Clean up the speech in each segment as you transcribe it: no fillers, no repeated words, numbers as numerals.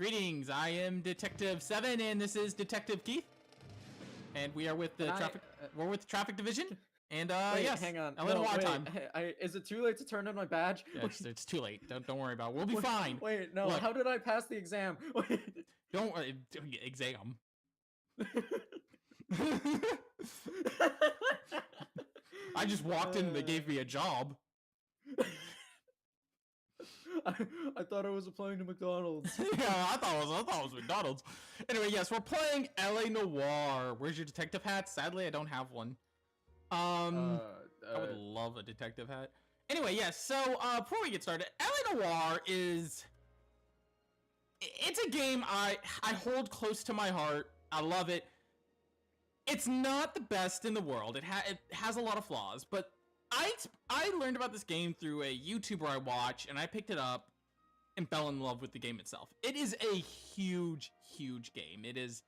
Greetings, I am Detective 7, and this is Detective Keith. And we are with the we're with the Traffic Division. And wait, yes, hang on. LA Noire time. Is it too late to turn in my badge? Yeah, it's too late. Don't worry about it. We'll be fine. Wait, no. Look, how did I pass the exam? don't worry. Exam. I just walked in and they gave me a job. I thought I was applying to McDonald's. Yeah, I thought it was McDonald's. Anyway, yes, we're playing LA Noire. Where's your detective hat? Sadly, I don't have one. I would love a detective hat. Anyway, yes, so before we get started, LA Noire is... It's a game I hold close to my heart. I love it. It's not the best in the world. It has a lot of flaws, but I learned about this game through a YouTuber I watch, and I picked it up and fell in love with the game itself. It is a huge, huge game. It is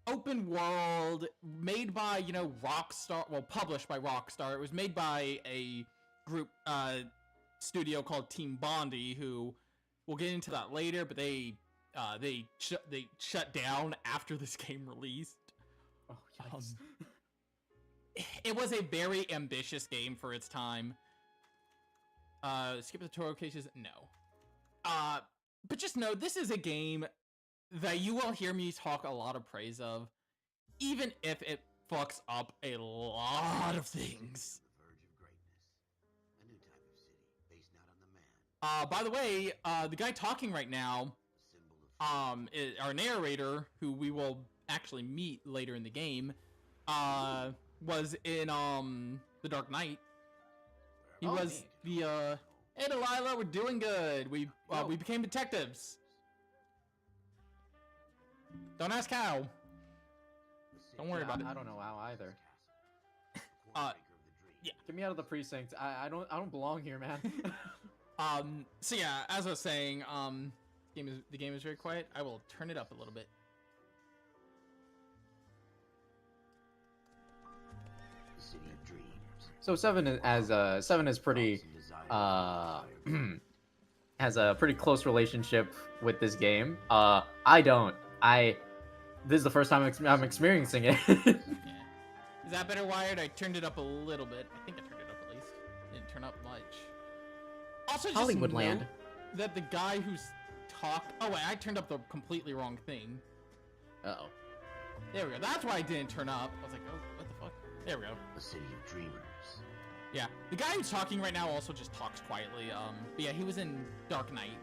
open world, made by, you know, Rockstar, well, published by Rockstar. It was made by a group, studio called Team Bondi, who, we'll get into that later, but they shut down after this game released. Oh, yikes. It was a very ambitious game for its time. Skip the tutorial cases? No. But just know, this is a game that you will hear me talk a lot of praise of, even if it fucks up a lot of things. By the way, the guy talking right now, is our narrator, who we will actually meet later in the game, was in The Dark Knight. He was neat. Hey Delilah, we're doing good. We became detectives. Don't ask how. Don't worry about it. I don't know how either. Yeah. Get me out of the precinct. I don't belong here, man. So yeah, as I was saying, the game is very quiet. I will turn it up a little bit. So Seven is pretty has a pretty close relationship with this game. I don't. This is the first time I'm experiencing it. Yeah. Is that better wired? I turned it up a little bit. I think I turned it up at least. Didn't turn up much. Also, just Hollywoodland. note that the guy who's oh wait, I turned up the completely wrong thing. Uh-oh. There we go. That's why I didn't turn up. I was like, oh, what the fuck? There we go. The city of dreamers. Yeah, the guy who's talking right now also just talks quietly. But yeah, he was in Dark Knight.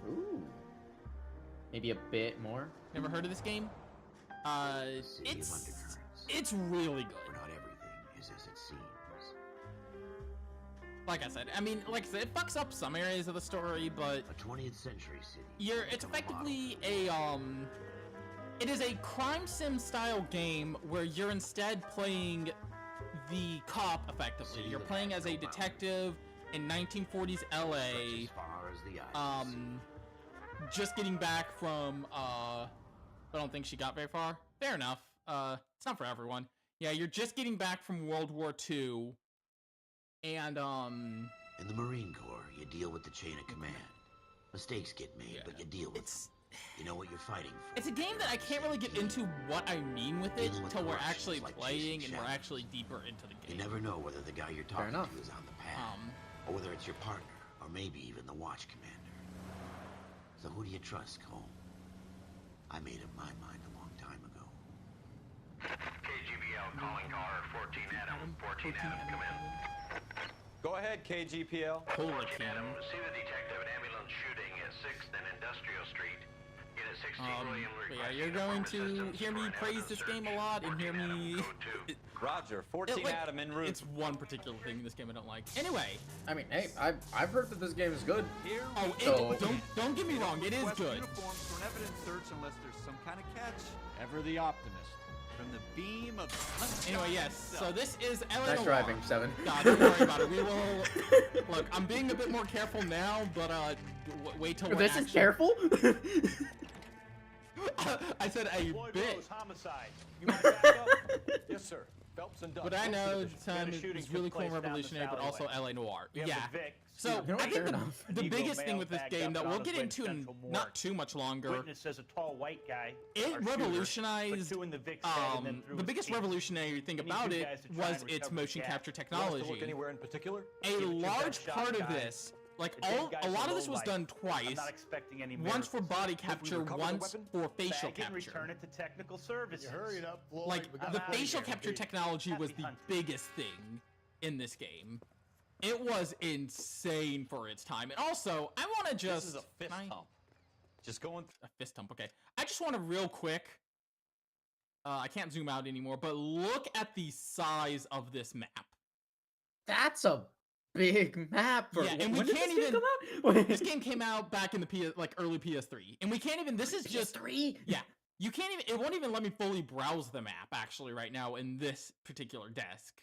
Ooh. Maybe a bit more. Never heard of this game? It's really good. Where not everything is as it seems. Like I said, like I said, it fucks up some areas of the story, but a 20th century city. It's effectively it is a crime sim style game where you're instead playing the cop effectively. You're playing as a detective in 1940s LA. Just getting back from I don't think she got very far. Fair enough. It's not for everyone. Yeah, you're just getting back from World War II. And in the Marine Corps, you deal with the chain of command. Mistakes get made, but you deal with them. You know what you're fighting for. It's a game that I can't really get into what I mean with it until we're actually playing and we're actually deeper into the game. You never know whether the guy you're talking to is on the path, or whether it's your partner, or maybe even the watch commander. So who do you trust, Cole? I made up my mind a long time ago. KGBL calling car 14 Adam. 14 Adam, come in. Go ahead, KGPL. Holy 14 Adam, see the detective in ambulance shooting at 6th and Industrial Street. Get a 16 William but yeah, you're going to hear me praise this game a lot and hear me... Roger, 14 Adam en route. It's one particular thing in this game I don't like. Anyway. I mean, hey, I've heard that this game is good. Don't get me wrong, it is good. Uniforms for an evidence search unless there's some kind of catch. Ever the optimist. From the beam of anyway, yes. So this is LA Noire. Nice driving, 7. God, don't worry about it. We will... Look, I'm being a bit more careful now, but wait till we're This is careful? I said a bit. Homicide. You want back up? Yes, sir. Phelps and Duff. But I know Yeah, the time the it shooting was really took cool and place down revolutionary, this but also alleyway. LA Noir. We have Yeah. the Vicks. So You know I what? think Fair enough. the Negro biggest thing male with this bagged game up that and we'll on get his way to into in Central not Morgue. too much longer, Witness as a tall white guy. it our shooter, revolutionized. put two in the Vicks head and then threw The his biggest teeth. revolutionary thing We need about you it guys to try was and its recover motion the capture gas. You want us to look technology. anywhere in particular? A Give it your large best shot, part of guys. this, like The dead all, guy's a lot of this low was life. done I'm twice. not expecting any Once for miracles. body capture, recover the once weapon? for facial Bag it and return capture. it to technical services. up, Floyd. Like We the gotta get facial out of here. capture technology was Happy the hunting. biggest thing in this game. It was insane for its time. And also, I want to just This is a fist can I- hump. Just going. A fist hump. Okay. I just want to real quick. I can't zoom out anymore, but look at the size of this map. That's a big map. For, Yeah, and we when did can't this game even- come out? This game came out back in the early PS3, and we can't even. This is just PS3. yeah. You can't even. It won't even let me fully browse the map actually right now in this particular desk.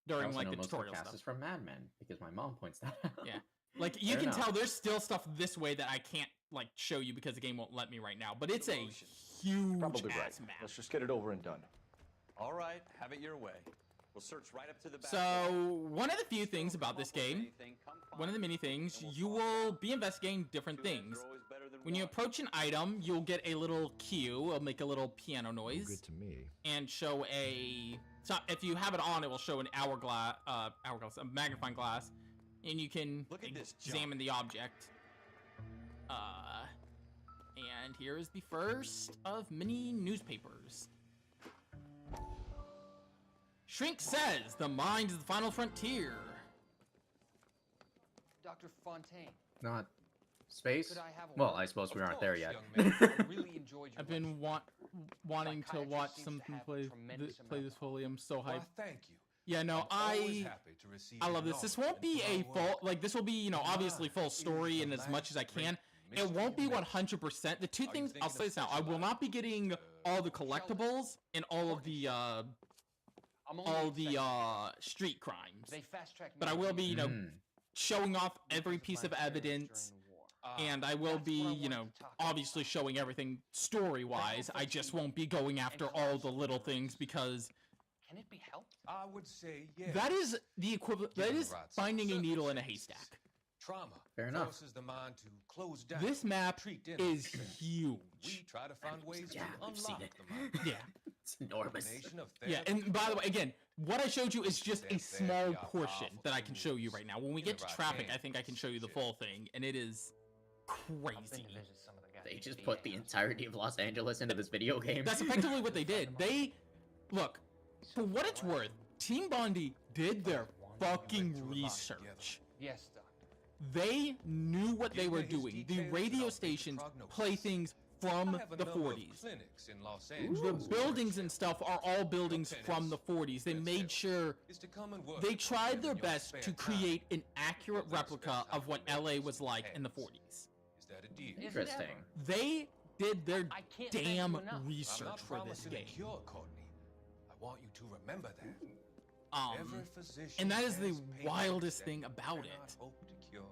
During like the tutorial stuff stuff. is from Mad Men because my mom points that out. Yeah. Like you Fair can enough. tell there's still stuff this way that I can't like show you because the game won't let me right now. But it's a Emotion. huge Probably ass right. map. Let's just get it over and done. All right, have it your way. We'll search right up to the back. So one of the few things about this game, one of the many things, you will be investigating different things. When you approach an item, you'll get a little cue. It'll make a little piano noise. Good to me. And show a. So if you have it on, it will show an hourglass, a magnifying glass, and you can Look at this junk. examine the object. And here is the first of many newspapers. Shrink says the mind is the final frontier. Dr. Fontaine. Not space. Could I have a Well, word? I suppose we Of aren't there course, yet. young man. I really enjoyed your I've been wanting to Psychiatrist watch seems to something have a play tremendous play amount this of fully. I'm so hyped. Thank you. Yeah, no, I'm always happy to receive I love your this. This knowledge won't be a and full, work. like, this will be, you know, obviously full story and as much as I can. It won't be 100%. The two things, I'll say this now, I will not be getting all the collectibles and all of the, street crimes. They fast-tracked But I will be, you know, showing off every piece of evidence, and I will be, you know, obviously showing everything story-wise. I just won't be going after all the little things because Can it be helped? I would say yes. that is the equivalent, that Given is the right finding a needle in a circumstances. haystack. Trauma Fair enough. forces the mind to close down. This map treat in is stress. huge. We try to find ways Yeah, to I've seen unlock it. the mind. Yeah. It's enormous. Combination of Yeah, therapy and by the way, again, what I showed you is just a They're small very portion powerful that I can show you tools right now. When we in get the to right traffic, I hands, think I can show you the shit. full thing, and it is I've been crazy. to visit some of the guys. They just put the entirety of Los Angeles into this video game. That's effectively what they did. They, look, for what it's worth, Team Bondi did their fucking research. Yes, Doctor. They knew what they Give were me his doing. The details and radio I'll make a stations prognosis. play things I from have a the number of 40s. clinics in Los The Angeles. buildings and stuff are all buildings from the 40s. They made sure Is to come and work they with tried them their in your best spare to time. create an accurate Well, that's replica how of what we make LA use was of like in the hands. 40s. Is that a deal? Is it Interesting. ever? They did their I can't thank damn you enough. I'm research not for this promising a game. cure, Courtney. I want you to remember that. Every physician and that is the has patients wildest that thing he about cannot it. hope to cure,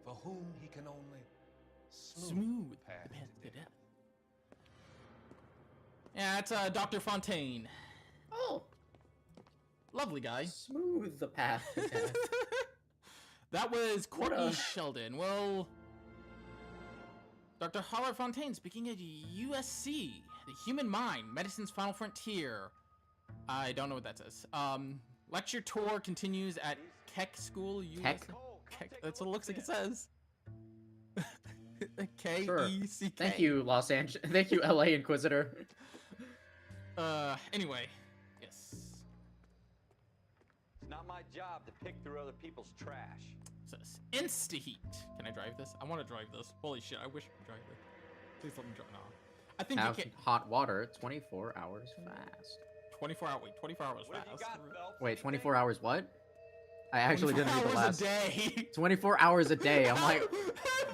for whom he can only Smooth the path path to to death. Yeah, it's Dr. Fontaine. Oh, Lovely guy. smooth the path. to death. That was What Courtney a- Sheldon. Well, Dr. Holler Fontaine speaking at USC, the human mind, medicine's final frontier. I don't know what that says. Lecture tour continues at Keck School. Keck? Keck. That's what it looks like it says. K Sure. E C K. Thank you, Los Angeles. Thank you, LA Inquisitor. Anyway, yes. It's not my job to pick through other people's trash. Says Insta-heat. Can I drive this? I want to drive this. Holy shit, I wish I could drive it. Please let me drive. No. I think Have you can. hot water 24 hours fast. 24 hours. Wait, 24 hours What have you fast. got, Phelps? Wait, 24 hours what? I actually didn't read the 24 last. hours a day. 24 hours a day. I'm like,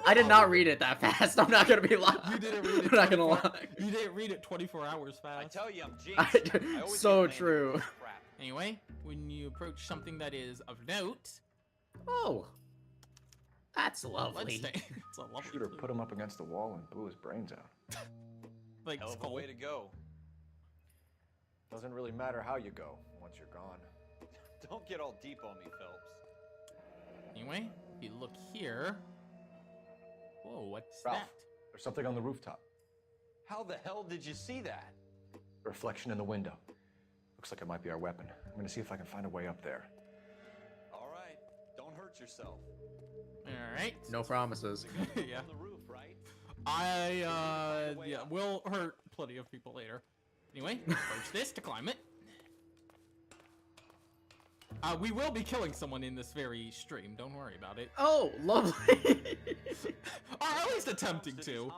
I did not read it that fast. I'm not gonna be lying. You didn't read it. I'm not gonna 24 lie. You didn't read it 24 hours fast. I tell you, I'm I- jinxed. I always so get landed true. with crap. Anyway, when you approach something that is of note, Oh, that's lovely. bloodstain. It's a lovely. Shooter blue. put him up against the wall and blew his brains out. Like Hell of a skull. way to go. Doesn't really matter how you go once you're gone. Don't get all deep on me, Phelps. Anyway, if you look here. Whoa, what's Ralph, that? there's something on the rooftop. How the hell did you see that? A reflection in the window. Looks like it might be our weapon. I'm gonna see if I can find a way up there. All right, don't hurt yourself. All right. No promises. Yeah. On the roof, right? Yeah, we'll hurt plenty of people later. Anyway, approach this to climb it. We will be killing someone in this very stream. Don't worry about it. Oh, lovely. Or at least attempting to.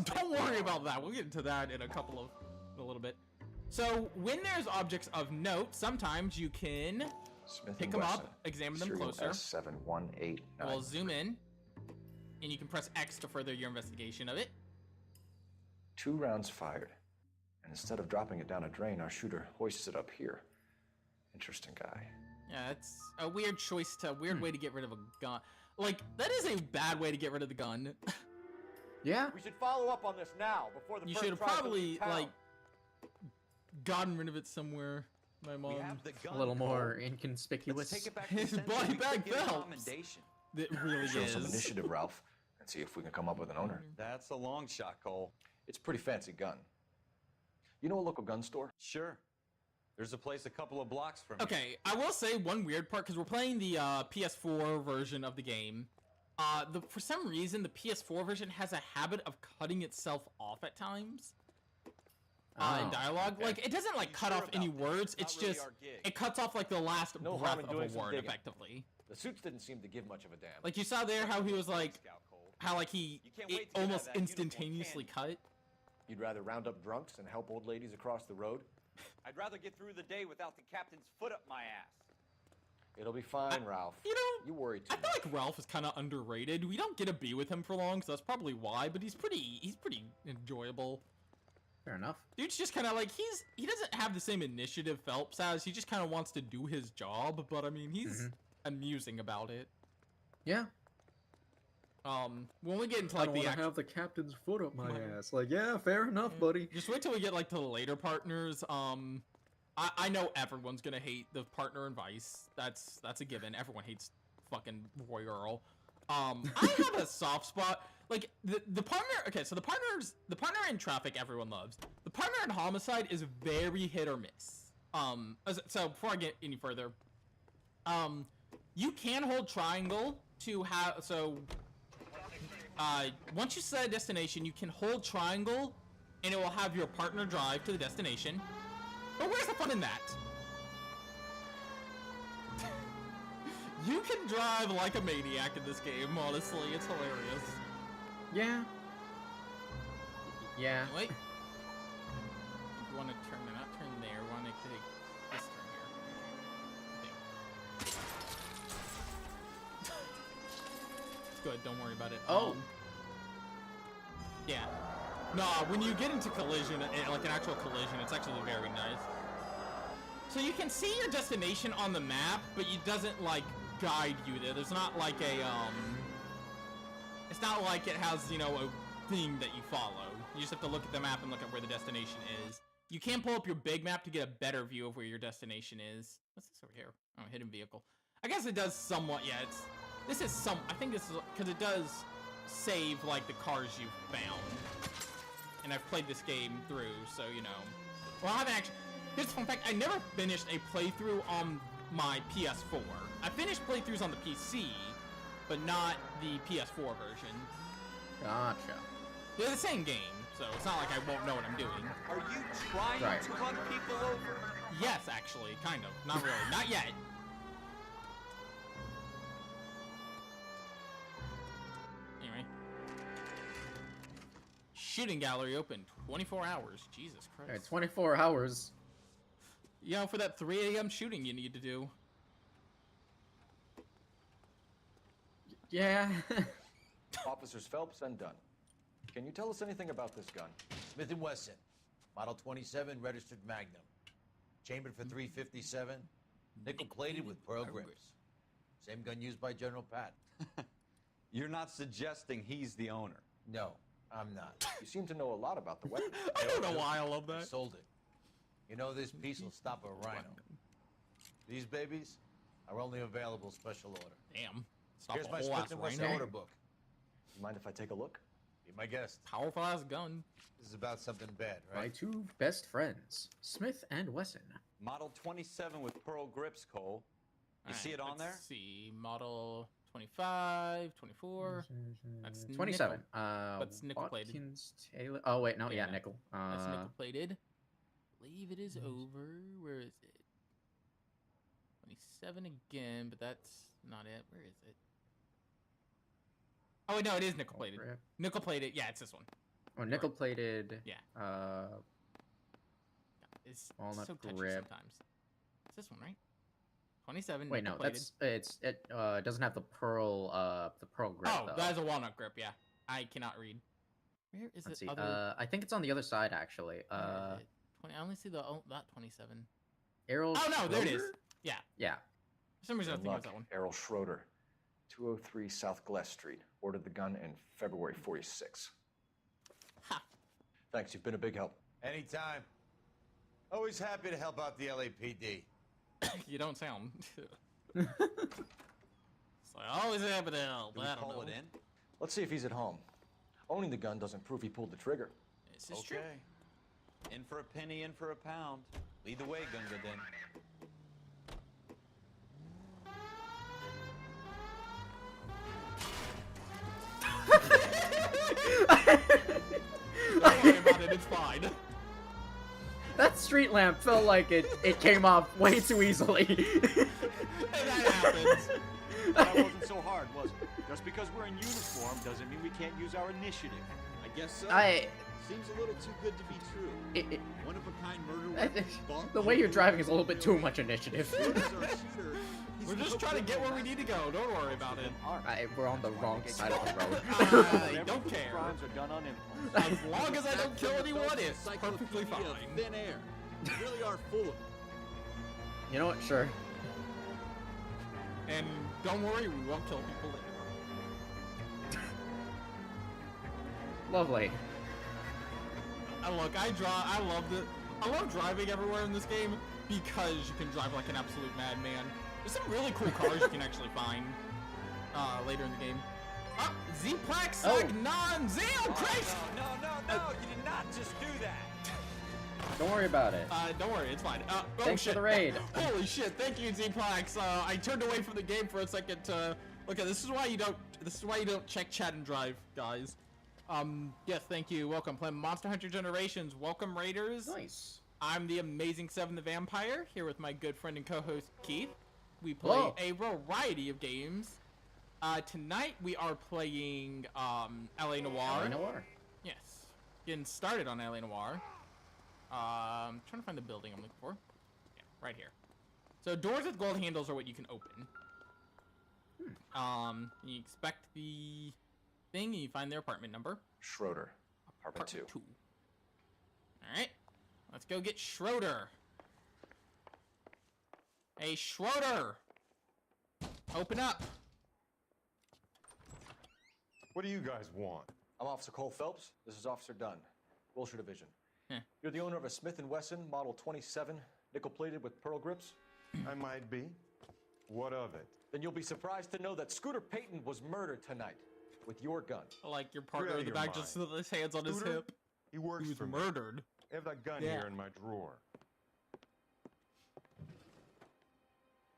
Don't worry about that. We'll get into that in a little bit. So when there's objects of note, sometimes you can pick them up, examine them closer. S7189. We'll zoom in, and you can press X to further your investigation of it. 2 rounds fired. And instead of dropping it down a drain, our shooter hoists it up here. Interesting guy. Yeah, it's a weird choice weird way to get rid of a gun. Like, that is a bad way to get rid of the gun. Yeah. We should follow up on this now before the You first should have tries to probably, leave town. like, gotten rid of it somewhere. My mom. We have the gun, A little more Cole. inconspicuous. Let's take it back His to body bag Phelps. commendation. It really Show some is. initiative, Ralph, and see if we can come up with an owner. That's a long shot, Cole. It's a pretty fancy gun. You know a local gun store? Sure. There's a place a couple of blocks from here. Okay, I will say one weird part, because we're playing the PS4 version of the game. For some reason, the PS4 version has a habit of cutting itself off at times. In dialogue. okay. Like, it doesn't, like, You cut sure off any about that? words. It's It's not really just, our gig. it cuts off, like, the last No breath harm in of a doing some word, digging. effectively. The suits didn't seem to give much of a damn. Like, you saw there how he was, like, Scout, Cole. how, like, he You can't it wait to get out of almost that uniform, instantaneously can cut. You'd rather round up drunks and help old ladies across the road? I'd rather get through the day without the captain's foot up my ass. It'll be fine, Ralph. You know, You worry too I feel much. like Ralph is kind of underrated. We don't get to be with him for long, so that's probably why, but he's pretty enjoyable. Fair enough. Dude's just kind of like, he doesn't have the same initiative Phelps has. He just kind of wants to do his job, but I mean, he's amusing about it. Yeah. When we get into I like don't the want to actual, have the captain's foot up my ass. Like, yeah, fair enough, buddy. just wait till we get like to the later partners. I know everyone's gonna hate the partner in Vice. That's a given. Everyone hates fucking Roy Earl. I have a soft spot. Like the partner. Okay, so the partner in Traffic everyone loves. The partner in Homicide is very hit or miss. So before I get any further, you can hold triangle to have once you set a destination, you can hold triangle, and it will have your partner drive to the destination. But where's the fun in that? You can drive like a maniac in this game, honestly. It's hilarious. Yeah. Yeah. Wait. You want to turn, not turn there. We want to take this turn here. Okay. It's good, don't worry about it. Oh. Yeah. No, when you get into collision, like an actual collision, it's actually very nice. So you can see your destination on the map, but it doesn't, like, guide you there. There's not, like, it's not like it has, you know, a thing that you follow. You just have to look at the map and look at where the destination is. You can pull up your big map to get a better view of where your destination is. What's this over here? Oh, hidden vehicle. I guess it does somewhat, yeah, I think this is, because it does save, like, the cars you've found. And I've played this game through, so, you know. Well, I haven't actually, here's a fun fact, I never finished a playthrough on my PS4. I finished playthroughs on the PC, but not the PS4 version. Gotcha. They're the same game, so it's not like I won't know what I'm doing. Are you trying Right. to run people over? Yes, actually, kind of. Not really. Not yet. Anyway. Shooting gallery open 24 hours. Jesus Christ. Alright, 24 hours. You know, for that 3 a.m. shooting you need to do. Yeah. Officers Phelps and Dunn. Can you tell us anything about this gun? Smith & Wesson, Model 27, registered Magnum. Chambered for .357, nickel-plated with pearl grips. Same gun used by General Pat. You're not suggesting he's the owner. No, I'm not. You seem to know a lot about the weapon. I don't know why I love I that. sold it. You know, this piece will stop a rhino. These babies are only available special order. Damn. Stop Here's a my whole Smith ass and Wesson rhino. order book. You mind if I take a look? Be my guest. Powerful ass gun. This is about something bad, My right? 2 best friends, Smith and Wesson. Model 27 with pearl grips, Cole. You see it on there? Let's see. Model 25, 24. That's 27. Nickel. That's nickel plated. Watkins, Taylor. Oh wait, no, yeah, Yeah. nickel. That's nickel plated. Believe it is over. Where is it? 27 again, but that's not it. Where is it? Oh wait, no, it is nickel plated. Grip. Nickel plated. Yeah, it's this one. Oh, nickel plated. Yeah. It's Walnut so touchy grip. sometimes. It's this one, right? 27. Wait, no, nickel-plated. it doesn't have the pearl grip. Oh, though. that is a walnut grip. Yeah, I cannot read. Where is Let's it? see. Other... I think it's on the other side actually. Where is it? 20. I only see the not 27. Errol. Oh no, there it is. Schroeder? Yeah. Yeah. For some reason, I Good think it was luck. that one. Errol Schroeder, 203 South Glass Street. Ordered the gun in February 46. Ha. Thanks, you've been a big help. Anytime. Always happy to help out the LAPD. You don't sound. It's like, always happy to help. Do we I don't call know. it in? Let's see if he's at home. Owning the gun doesn't prove he pulled the trigger. This is true. In for a penny, in for a pound. Lead the way, Gunga Din. Don't worry about it. It's fine. That street lamp felt like it came off way too easily. And that happens. That wasn't so hard, was it? Just because we're in uniform doesn't mean we can't use our initiative. I guess so. Seems a little too good to be true. One of a kind murder weapon. The way you're driving is a little bit too much initiative. We're just trying to get where we need to go. Don't worry about it. We're on the wrong side of the road. I don't care. Crimes are done on impulse. As long as I don't kill anyone, it's perfectly fine. Thin air. You really are full of it. You know what? Sure. And don't worry, we will kill people later. Lovely. And look, I love driving everywhere in this game because you can drive like an absolute madman. There's some really cool cars you can actually find later in the game. Oh, Z-Plax Sagnon Zeo Christ! No, you did not just do that. Don't worry about it. Don't worry, it's fine. Oh, Thanks shit. for the raid. Holy shit, thank you, Z-Plax. I turned away from the game for a second to look at this is why you don't check chat and drive, guys. Yes, thank you. Welcome. Playing Monster Hunter Generations. Welcome, Raiders. Nice. I'm the Amazing Seven the Vampire, here with my good friend and co-host Keith. We play a variety of games. Tonight we are playing LA Noire. LA Noire. Yes. Getting started on LA Noire. Trying to find the building I'm looking for. Yeah, right here. So doors with gold handles are what you can open. You expect the thing and you find their apartment number. Schroeder, apartment 2. Alright. Let's go get Schroeder. Hey, Schroeder! Open up! What do you guys want? I'm Officer Cole Phelps. This is Officer Dunn, Wilshire Division. Huh. You're the owner of a Smith & Wesson Model 27, nickel-plated with pearl grips? I might be. What of it? Then you'll be surprised to know that Scooter Payton was murdered tonight with your gun. Like your partner You're in the out of back your just with his hands on his Scooter? hip. He works He was for me. murdered. I have that gun Yeah. here in my drawer.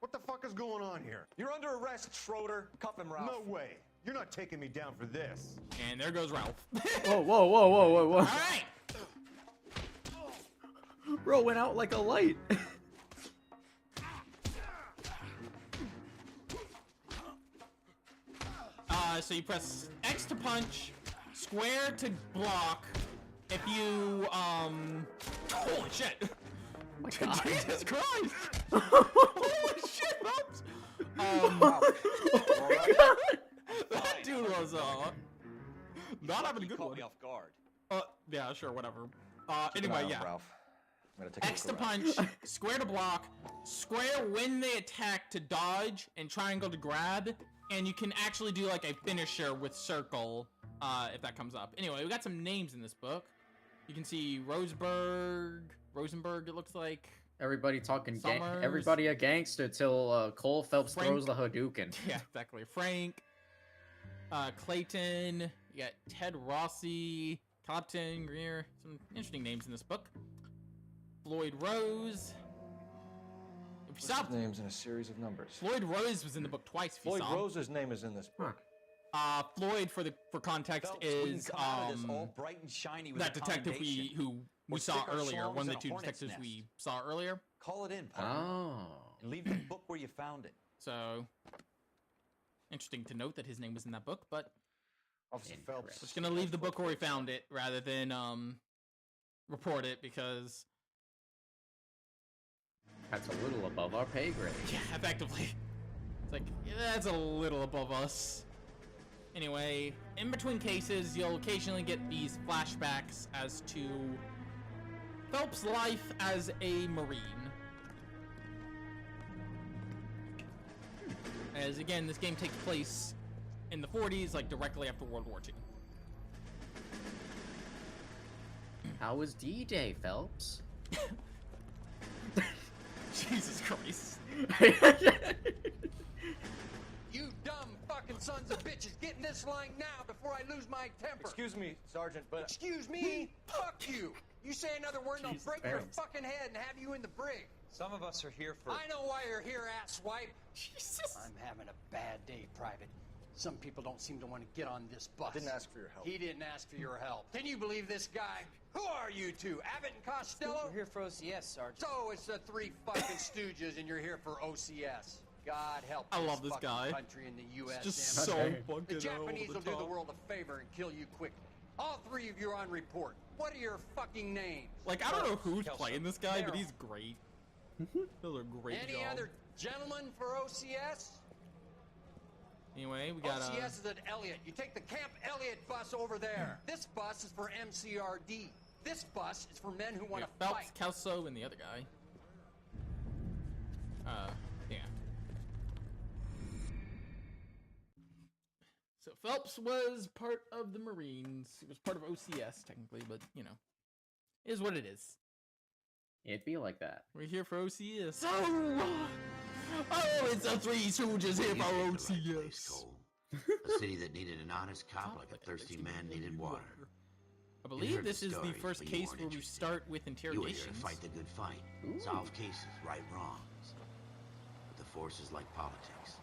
What the fuck is going on here? You're under arrest, Schroeder. Cuff him, Ralph. No way. You're not taking me down for this. And there goes Ralph. Whoa. Alright! Bro went out like a light. So you press X to punch, square to block. If you, holy shit! Oh my God. Jesus Christ! Holy shit, Ralph! That dude was, not having a good Caught one. me off guard. Yeah, sure, whatever. Keep an eye Anyway, on yeah. Ralph. I'm gonna take a X to look around. punch, square to block, square when they attack to dodge, and triangle to grab. And you can actually do like a finisher with circle, if that comes up. Anyway, we got some names in this book. You can see Rosenberg, it looks like. Everybody talking Summers. everybody a gangster till Cole Phelps throws the Hadouken. Yeah, exactly. Frank, Clayton, you got Ted Rossi, Compton, Greer, some interesting names in this book. Floyd Rose. If you saw names in a series of numbers. Floyd Rose was in the book twice. If you Floyd saw him. Rose's name is in this book. Floyd, for context, Phelps, we can is come out of this all bright and shiny with that a detective commendation. who we Or saw stick our earlier. schlongs One of the in a two hornet's detectives nest. we saw earlier. Call it in, partner. Oh. And leave the book where you found it. So interesting to note that his name was in that book, but Officer Phelps. we're just gonna leave the book where we found it rather than report it because That's a little above our pay grade. yeah, effectively, it's like that's a little above us. Anyway, in between cases, you'll occasionally get these flashbacks as to Phelps' life as a Marine. As again, this game takes place in the 40s, like directly after World War II. How was D-Day, Phelps? Jesus Christ. You dumb fucking sons of bitches, get in this line now before I lose my temper. Excuse me, Sergeant, but... Excuse me? Fuck you. You say another word and I'll Jesus, break your parents. fucking head and have you in the brig. Some of us are here for... I know why you're here, asswipe. Jesus. I'm having a bad day, Private. Some people don't seem to want to get on this bus. Didn't ask for your help. He didn't ask for your help. Can you believe this guy? Who are you two? Abbott and Costello? We're here for OCS, Sergeant. So it's the three fucking stooges and you're here for OCS. God help I love this fucking guy. country in the U.S. It's just damn so it. fucking The Japanese over will the do the top. world a favor and kill you quickly. All three of you are on report. What are your fucking names? Like, I don't know who's Kelso. playing this guy, but Daryl. he's great. Those are great Any job. other gentlemen for OCS? Anyway, we got OCS is at Elliott. You take the Camp Elliott bus over there. This bus is for MCRD. This bus is for men who want to Phelps, fight. Kelso, and the other guy. Yeah. So Phelps was part of the Marines. He was part of OCS technically, but you know, it is what it is. It'd be like that. We're here for OCS. Oh, it's the three soldiers here for You picked the right place, OCS. Cole. A city that needed an honest cop like a thirsty man needed water. I believe heard this the is the stories, first but you case weren't where we interested. start with You were here to interrogations. fight the good fight, solve cases, right wrongs. But the force is like politics.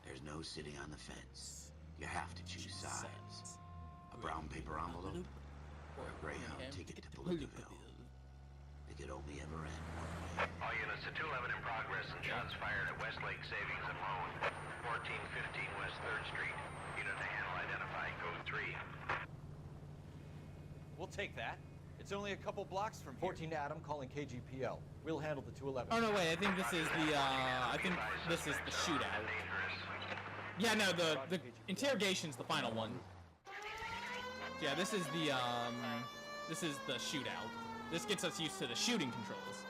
There's no sitting on the fence. You have to choose sides. A brown paper envelope or a Greyhound ticket to Palookaville. It could only ever end one way. All units to 211 in progress and shots fired at Westlake Savings and Loan, 1415 West 3rd Street. Unit to handle identified code 3. We'll take that. It's only a couple blocks from here. 14 Adam calling KGPL. We'll handle the 211. Oh no, wait! I think this is the I think this is the shootout. Yeah, no, the interrogation's the final one. Yeah, this is the shootout. This gets us used to the shooting controls.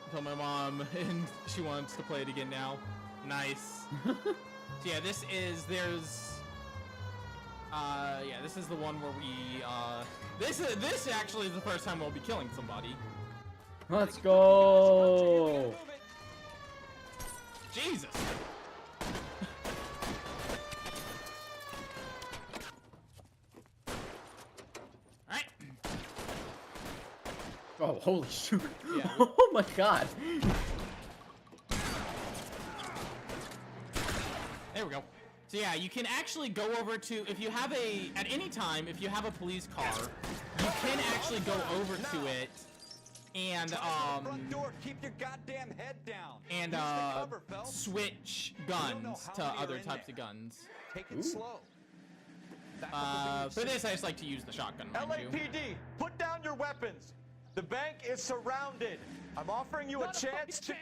I told my mom, and she wants to play it again now. Nice. So yeah, this is this is the one where we this actually is the first time we'll be killing somebody. Let's go! Jesus. Alright. Oh, holy shoot. Yeah. Oh my god. There we go. So yeah, you can actually go over to, if you have at any time, if you have a police car, you can actually go over to it and, Front door, keep your goddamn head down. and, Use the cover, Phelps. switch You don't know guns how to many are other in types there. of guns. Take it slow. Back up For this, I just like to use the shotgun, mind you. LAPD, put down your weapons. The bank is surrounded. I'm offering you a chance to...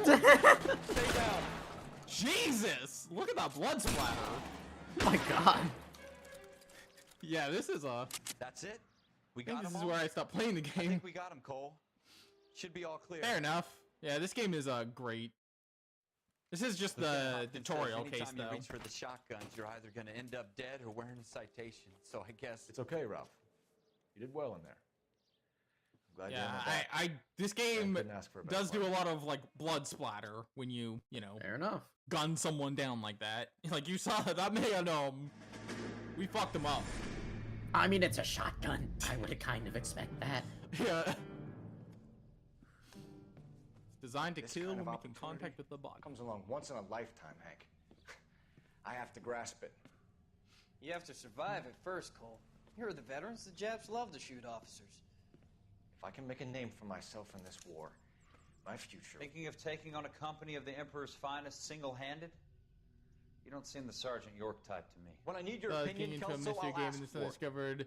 Stay down. Jesus! Look at that blood splatter. Oh my god. Yeah, this is That's it? We I think got this him is all? where I stopped playing the I game. think we got him, Cole. Should be all clear. Fair enough. Yeah, this game is great. This is just the tutorial Anytime case, you though. reach for the shotguns, you're either going to end up dead or wearing a citation. So I guess It's okay, Ralph. You did well in there. I'm glad you're Yeah, on my back. this game couldn't ask for a better does do partner. a lot of like blood splatter when you know, Fair enough. gun someone down like that. Like you saw that man, we fucked him up. I mean, it's a shotgun. I would kind of expect that. Yeah. It's designed to This kill kind of when making opportunity contact with the body. Comes along once in a lifetime, Hank. I have to grasp it. You have to survive at first, Cole. Here are the veterans. The Japs love to shoot officers. If I can make a name for myself in this war, my future... Thinking of taking on a company of the Emperor's finest single-handed? You don't seem the Sergeant York type to me. when I need your King opinion, into a Kelso, mystery I'll game ask and for then it. discovered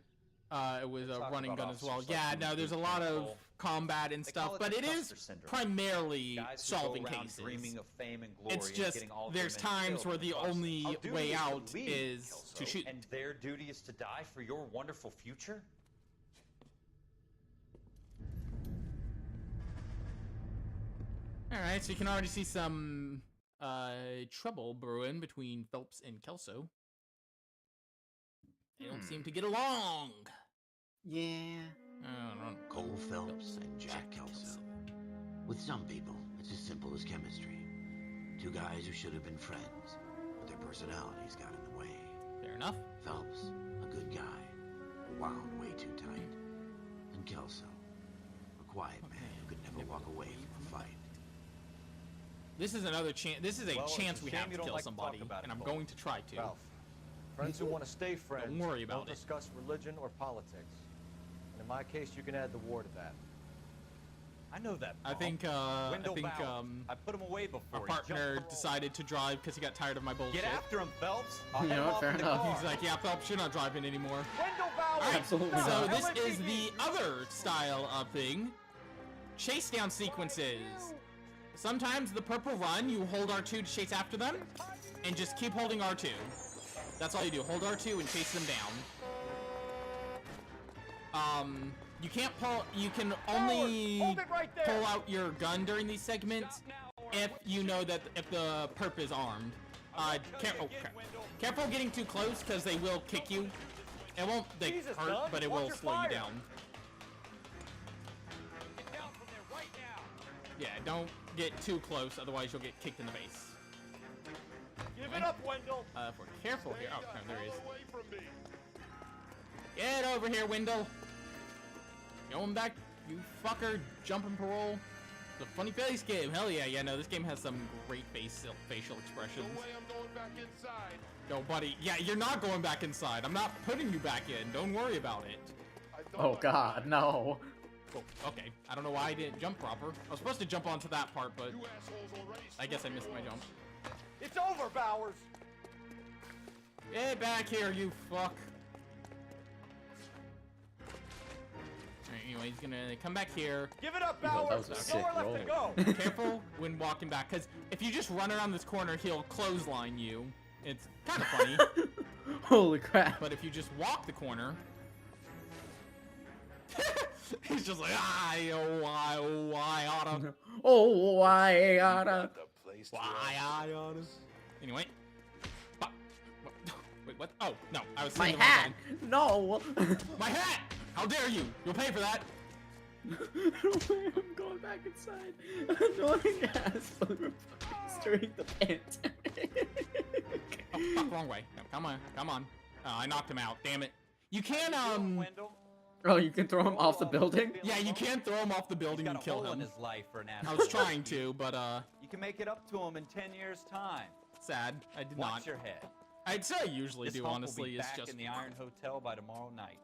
it was a talking running about gun as well. officers like Yeah, you no, there's a do, lot of Cole. combat and They call stuff, it but the it is imposter syndrome. primarily Guys who solving go around cases. dreaming of fame and glory It's and just getting all of there's their men times killed where in the process. only Our duty way is to out lead, is Kelso. to shoot. And their duty is to die for your wonderful future? All right, so you can already see some trouble brewing between Phelps and Kelso. They don't seem to get along. Yeah. I don't know. Cole Phelps and Jack Kelso. With some people, it's as simple as chemistry. Two guys who should have been friends, but their personalities got in the way. Fair enough. Phelps, a good guy, wound way too tight. And Kelso, a quiet man who could never walk away from a fight. This is another chance. This is a Well, it's chance a we shame have you to don't kill like to talk somebody, about it, and I'm Cole. going to try to. Ralph, friends who want to stay friends worry about don't it. discuss religion or politics. And in my case, you can add the war to that. I know that. I Bob. think Wendell Bauer. I put him away before. our He jumped partner the roll. decided to drive because he got tired of my bullshit. Get after him, Phelps. I'll You head know him what, off fair in the enough. car. He's like, yeah, Phelps, you're not driving anymore. Wendell Bauer! Alright, Absolutely so not. this is the other style of thing. Chase down sequences. Sometimes the purple run, you hold R2 to chase after them, and just keep holding R2. That's all you do. Hold R2 and chase them down. You can't pull. You can only Hold it right there. pull out your gun during these segments if you know that if the perp is armed. Careful getting too close because they will kick you. It won't Jesus, hurt, Doug, but it watch will your slow fire. you down. Get down from there right now. Yeah, don't get too close, otherwise you'll get kicked in the face. Give it up, Wendell. If we're careful here. Oh, no, there he is. Away from me. Get over here, Wendell. Going back, you fucker. Jumping parole. The funny face game. Hell yeah, yeah, no, this game has some great facial expressions. No way I'm going back inside. Yo, buddy. Yeah, you're not going back inside. I'm not putting you back in. Don't worry about it. Oh God, no. Oh, okay. I don't know why I didn't jump proper. I was supposed to jump onto that part, but You assholes already I guess I missed my jump. It's over, Bowers. Get back here, you fuck. Alright, anyway, he's gonna come back here. Give it up, That Bowers. was a There's sick nowhere left to go. Careful when walking back, because if you just run around this corner, he'll clothesline you. It's kind of funny. Holy crap. But if you just walk the corner... he's just like, I oughta. Oh, I oughta. Why I oughta. Anyway. Wait, what? Oh, no. I was My saying hat! No! My hat! How dare you! You'll pay for that! I'm going back inside. Annoying asshole stirring the pants. Oh, fuck, wrong way. No, come on, come on. I knocked him out, damn it. You can, Wendell. Oh, you can throw him off the building? Yeah, you can throw him off the building He's and got a kill hole in him. his life for an I asshole. was trying to, but, You can make it up to him in 10 years' time. sad. I did Watch not. your head. I'd say I usually This do, hump honestly. will be It's back just, in the Iron Hotel by tomorrow night.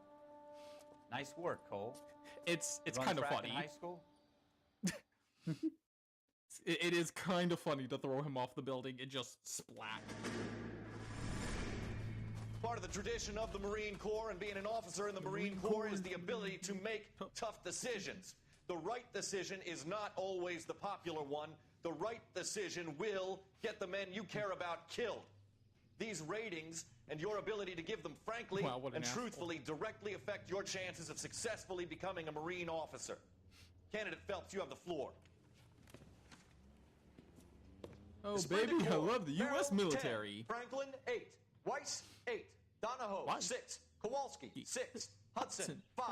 Nice work, Cole. it's Run kind of track funny. in high school? It is kind of funny to throw him off the building and just splat. Part of the tradition of the Marine Corps and being an officer in the Marine Corps is the ability to make tough decisions. The right decision is not always the popular one. The right decision will get the men you care about killed. These ratings and your ability to give them frankly Wow, what an and asshole. truthfully directly affect your chances of successfully becoming a Marine officer. Candidate Phelps, you have the floor. Oh, Suspended baby, I Corps, love the Merrill, U.S. 10, military. Franklin, 8. Weiss, 8. Donahoe, What? 6. Kowalski, 6. Hudson, 5.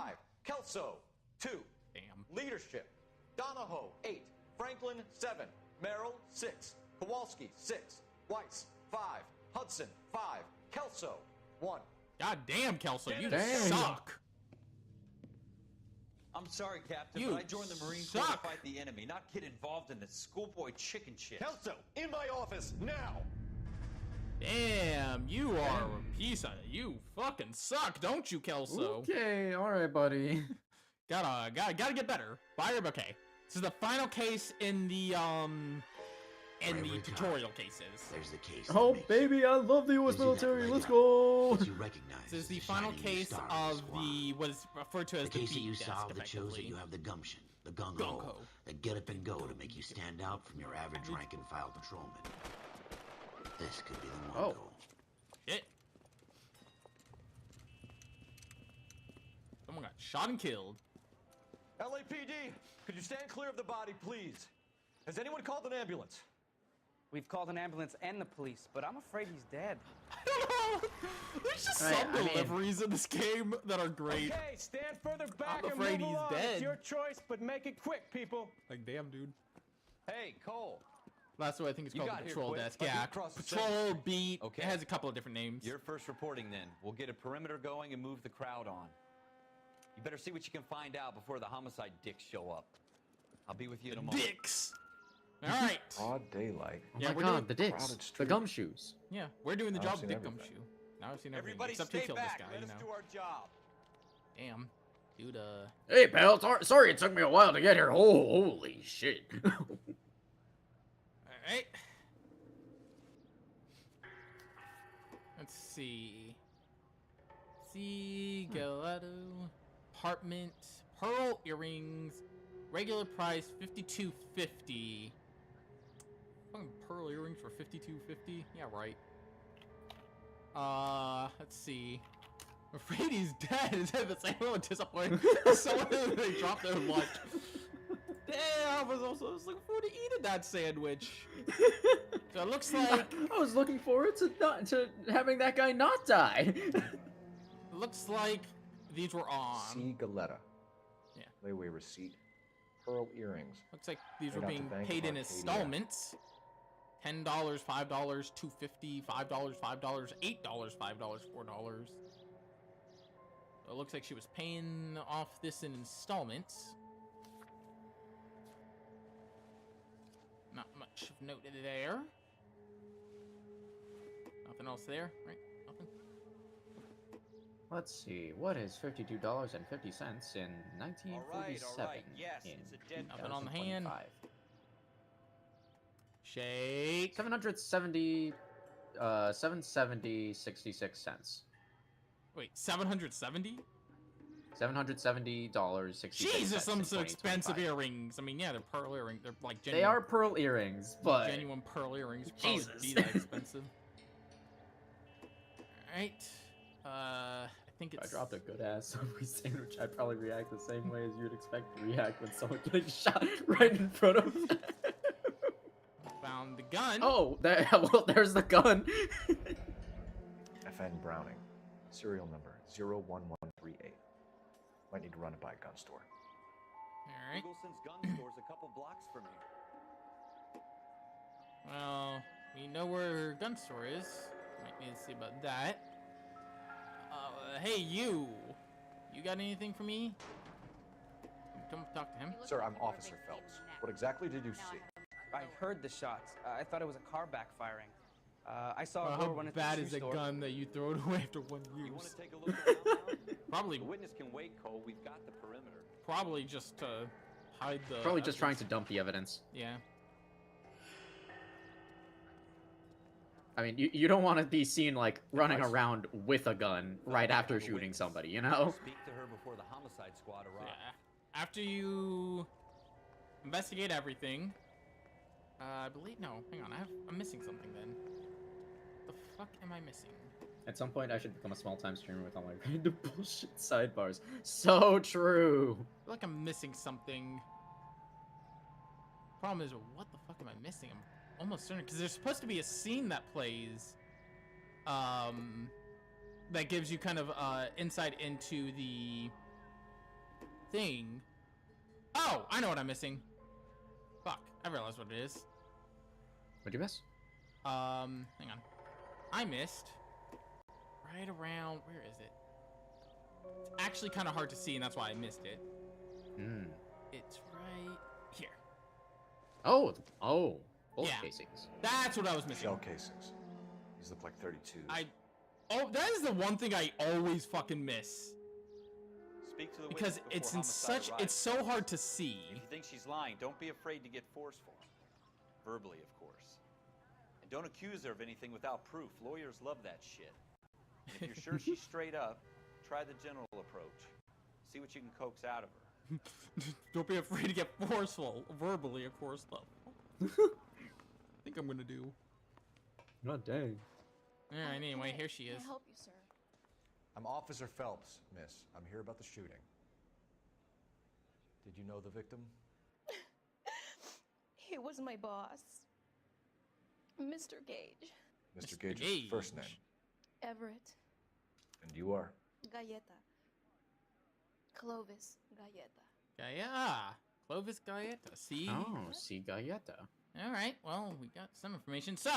Kelso, 2. Damn. Leadership. Donahoe, 8. Franklin, 7. Merrill, 6. Kowalski, 6. Weiss, 5. Hudson, 5. Kelso, 1. God damn, Kelso, you Damn. suck. I'm sorry, Captain, You but I joined the Marine Corps to suck. fight the enemy, not get involved in this schoolboy chicken shit. Kelso, in my office, now! Damn, you are a piece of... You fucking suck, don't you, Kelso? Okay, all right, buddy. Gotta get better. Buy your bouquet. This is the final case in the every tutorial card, cases. There's the case. Oh, baby, I love the U.S. Gives you that military. leg Let's up. go. Lets you recognize This is the as a final shining new case star in the of squad. the what is referred to as The the case that beat you desk, solved that shows that effectively. you have the gumption, the gung-ho, Gung-ho. the get up and go to make you stand out from your average rank and file patrolman. This could be the one goal. Shit. Someone got shot and killed. LAPD, could you stand clear of the body, please? Has anyone called an ambulance? We've called an ambulance and the police, but I'm afraid he's dead. I don't know. There's just Right, some I mean- deliveries in this game that are great. Okay, stand further back I'm and afraid move he's along. dead. It's your choice, but make it quick, people. Like, damn, dude. Hey, Cole. That's what I think it's You called, got the here patrol quick. desk. Like, you Yeah, crossed the patrol, center. beat. Okay. It has a couple of different names. You're first reporting then. We'll get a perimeter going and move the crowd on. You better see what you can find out before the homicide dicks show up. I'll be with you in a moment. Dicks. All right. Broad daylight. Oh Yeah, my we're god, doing the dicks. crowded The street. gumshoes. Yeah, we're doing the Now I've job of seen Dick everything. Gumshoe. Now I've seen everything Everybody except stay who killed back. this guy. Let You us know. do our job. Damn, dude. Hey, pal. Sorry it took me a while to get here. Oh, holy shit. All right. Let's see. Gelato. Apartment. Pearl earrings. Regular price $52.50. Fucking pearl earrings for $52.50? Yeah, right. Let's see. I'm afraid he's dead. Is that the same one disappointing? Someone they dropped their lunch. Damn, I was looking forward to eating that sandwich. So it looks like I was looking forward to having that guy not die. it looks like these were on. C. Galetta. Yeah. Layaway receipt. Pearl earrings. Looks like these Paid were out to being Bank paid of in Arcadia. installments. $10, $5, $2.50, $5, $5, $8, $5, $4. So it looks like she was paying off this in installments. Not much of note there. Nothing else there, right? Nothing. Let's see. What is $52.50 in 1947? All right. Yes, in it's a dead Nothing on the hand. 2025? Shake. 770, 770.66 cents. Wait, 770? $770.66. Jesus, some in so expensive 2025. earrings. I mean, yeah, they're pearl earrings. They're like They genuine. are pearl earrings, but genuine pearl earrings. Probably Jesus. be that expensive. Alright. I think if I it's. dropped a good ass Subway sandwich, I'd probably react the same way as you'd expect to react when someone getting shot right in front of you. Found the gun. Oh, well, there's the gun. FN Browning. Serial number 01138. Might need to run it by a gun store. Alright. Eagleson's gun store's a couple blocks from here. Well, we know where her gun store is. Might need to see about that. Hey, you! You got anything for me? Come talk to him. Sir, I'm Officer Phelps. What exactly did you see? I heard the shots. I thought it was a car backfiring. I saw Well, a girl how run into bad the is shoe a store. gun that you throw it away after one use? You want to take a look around now? Probably, The witness can wait, Cole. We've got the perimeter. probably just to hide the. Probably just trying to evidence. dump the evidence. Yeah. I mean, you don't want to be seen, like, running around with a gun right after shooting somebody, you know? Speak to her before the homicide squad arrives. Yeah. After you investigate everything, I believe no. Hang on, I'm missing something. Then, the fuck am I missing? At some point, I should become a small-time streamer with all my random bullshit sidebars. So true! I feel like I'm missing something. Problem is, what the fuck am I missing? almost certain because there's supposed to be a scene that plays, that gives you kind of insight into the thing. Oh, I know what I'm missing. Fuck, I realized what it is. What'd you miss? Hang on. I missed right around, where is it? It's actually kind of hard to see, and that's why I missed it. Hmm. It's right here. Oh, bullet Yeah. casings. That's what I was missing. Shell casings. These look like 32s. Oh, that is the one thing I always fucking miss. Speak to the Because witness it's before in homicide such, arrives. it's so hard to see. If you think she's lying, don't be afraid to get forceful. Verbally, of course. And don't accuse her of anything without proof. Lawyers love that shit. And if you're sure she's straight up, try the general approach. See what you can coax out of her. Don't be afraid to get forceful. Verbally, of course, though. I think I'm gonna do. Not dang. Alright, anyway, here she is. Can I help you, sir? I'm Officer Phelps, miss. I'm here about the shooting. Did you know the victim? He was my boss, Mr. Gage. Mr. Gage's first name. Everett. And you are? Galleta. Clovis Galleta. Gaia. Clovis Galleta. See? Oh, see Galleta. Alright, well, we got some information. So,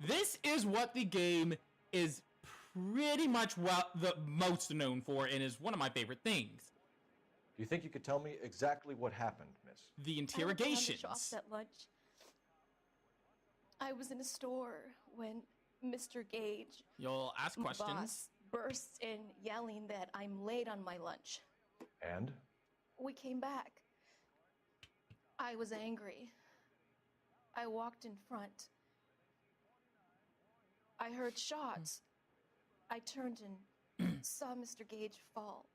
this is what the game is pretty much the most known for and is one of my favorite things. Do you think you could tell me exactly what happened, miss? The interrogations. I was at lunch. I was in a store when Mr. Gage, You'll ask my questions. boss, bursts in yelling that I'm late on my lunch. And? We came back. I was angry. I walked in front. I heard shots. I turned and saw Mr. Gage fall.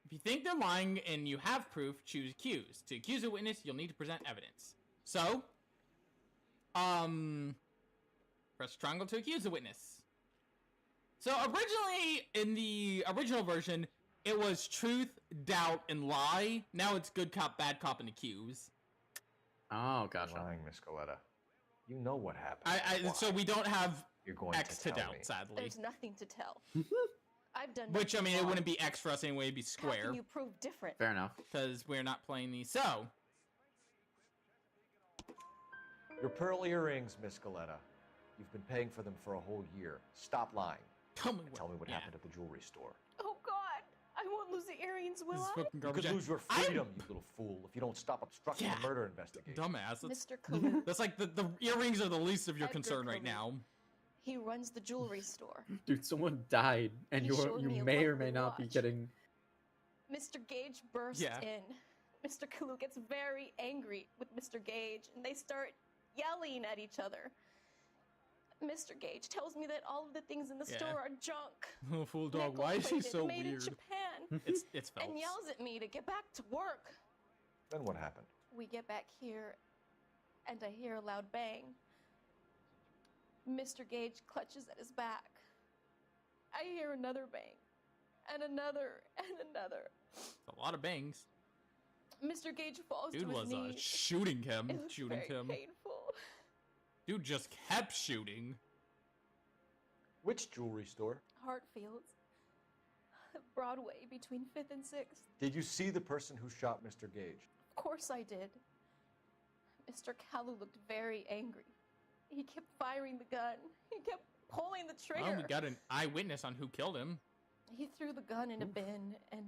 If you think they're lying and you have proof, choose accuse. To accuse a witness, you'll need to present evidence. So, press triangle to accuse a witness. So originally, in the original version, it was truth, doubt, and lie. Now it's good cop, bad cop, and accuse. Oh, gotcha. Lying, Miss Coletta. You know what happened. So we don't have You're going X to tell doubt, me. sadly. There's nothing to tell. I've done Which, I nothing mean, it wrong. wouldn't be X for us anyway, it'd be How square. can you prove different? Fair enough. Because we're not playing these. So, Your pearl earrings, Miss Coletta. You've been paying for them for a whole year. Stop lying. Tell me what happened at the jewelry store. Oh God, I won't lose the earrings, will I? You could lose your freedom, you little fool, if you don't stop obstructing the murder investigation. Dumbass. That's, Mr. Kalu. that's like the earrings are the least of your Edgar concern right Kalu. now. He runs the jewelry store. Dude, someone died, and He showed me you a may or lovely may not be watch. getting. Mr. Gage bursts Yeah. in. Mr. Kalu gets very angry with Mr. Gage, and they start yelling at each other. Mr. Gage tells me that all of the things in the Yeah. store are junk. Oh, fool dog, Nickel why is he plated, so made in weird? Japan. It's Phelps. And yells at me to get back to work. Then what happened? We get back here, and I hear a loud bang. Mr. Gage clutches at his back. I hear another bang, and another, and another. A lot of bangs. Mr. Gage falls Dude to his was knees. shooting him, It was shooting very him. painful. Dude just kept shooting. Which jewelry store? Hartfield's. Broadway between 5th and 6th. Did you see the person who shot Mr. Gage? Of course I did. Mr. Kalu looked very angry. He kept firing the gun. He kept pulling the trigger. Well, we got an eyewitness on who killed him. He threw the gun in a bin and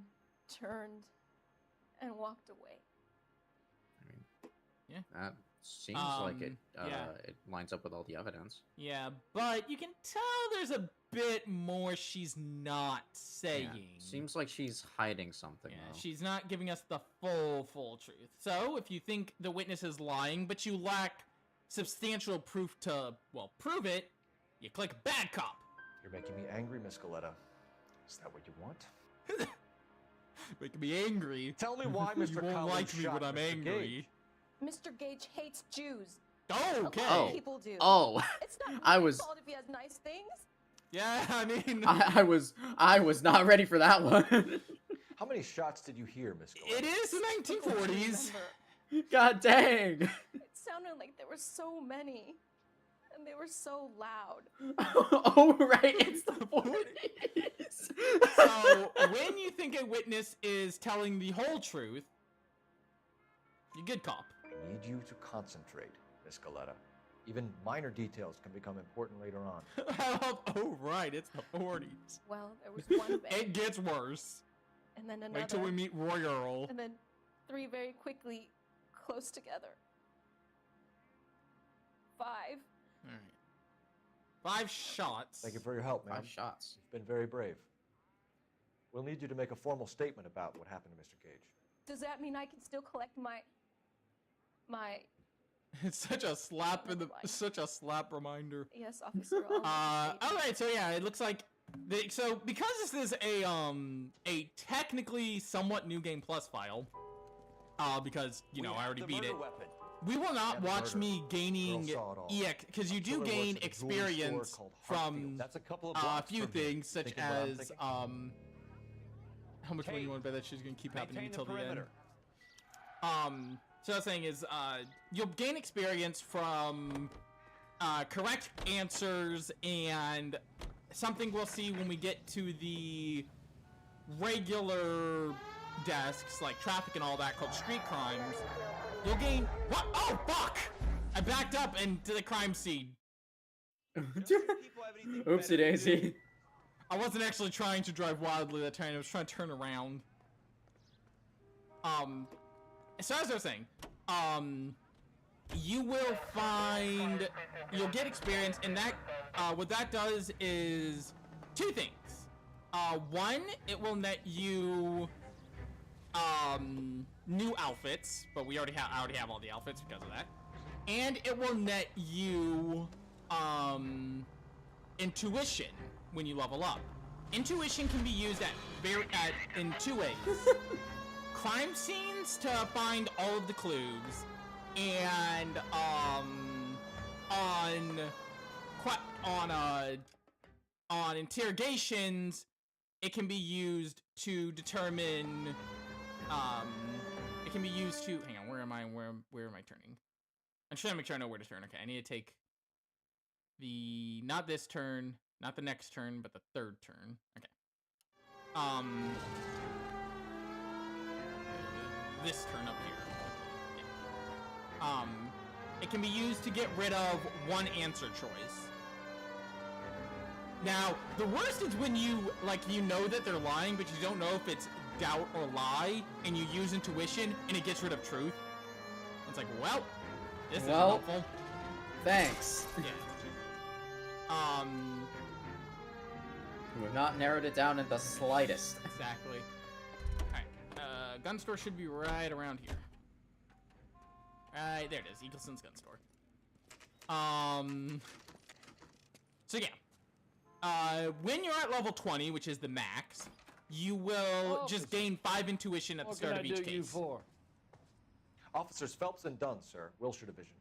turned and walked away. Yeah. That seems like it. yeah. It lines up with all the evidence. Yeah, but you can tell there's a bit more she's not saying. Yeah. Seems like she's hiding something. Yeah, though. she's not giving us the full truth. So, if you think the witness is lying, but you lack substantial proof to, well, prove it, you click bad cop. You're making me angry, Miss Coletta. Is that what you want? Making me angry. Tell me why You Mr. won't Collins like me shot when I'm Mr. angry. Gage. Mr. Gage hates Jews. Oh, okay. A lot of people do. Oh. It's not I my was- fault if he has nice things. Yeah, I mean... I was not ready for that one. How many shots did you hear, Miss Galena? It is the 1940s. God dang. It sounded like there were so many. And they were so loud. Oh, right. It's the 40s. So, when you think a witness is telling the whole truth, you're good cop. We need you to concentrate, Miss Galena. Even minor details can become important later on. Oh, right. It's the 40s. Well, there was one bang. It gets worse. And then another. Wait till we meet Roy Earl. And then 3 very quickly close together. 5. All right. 5 shots. Thank you for your help, ma'am. 5 shots. You've been very brave. We'll need you to make a formal statement about what happened to Mr. Gage. Does that mean I can still collect my... It's such a slap such a slap reminder. Yes, officer. All right, so yeah, it looks like so because this is a technically somewhat new game plus file, because you know I already beat it. Weapon. We will not watch me gaining EX because you do gain experience from That's a couple of a few things such as how much money you want to bet that she's gonna keep happening until the end. So what I was saying is, you'll gain experience from correct answers, and something we'll see when we get to the regular desks, like traffic and all that, called street crimes. You'll gain... What? Oh, fuck! I backed up into the crime scene. Oopsie daisy. I wasn't actually trying to drive wildly that time, I was trying to turn around. So as I was saying, you will find, you'll get experience, and that, what that does is 2 things. One, it will net you, new outfits, but I already have all the outfits because of that. And it will net you, intuition when you level up. Intuition can be used in 2 ways. Crime scenes to find all of the clues, and on interrogations, it can be used to determine. It can be used to. Hang on, where am I? Where am I turning? I'm trying to make sure I know where to turn. Okay, I need to take not this turn, not the next turn, but the 3rd turn. Okay. This turn up here. Yeah. It can be used to get rid of 1 answer choice. Now, the worst is when you know that they're lying, but you don't know if it's doubt or lie, and you use intuition, and it gets rid of truth. It's like, well, this is helpful. Thanks. Yeah. We've not narrowed it down in the slightest. Exactly. Gun store should be right around here. Right, there it is. Eagleson's gun store. So yeah. When you're at level 20, which is the max, you will just gain 5 intuition at the start of each case. What can I do you for? Officers Phelps and Dunn, sir. Wilshire Division.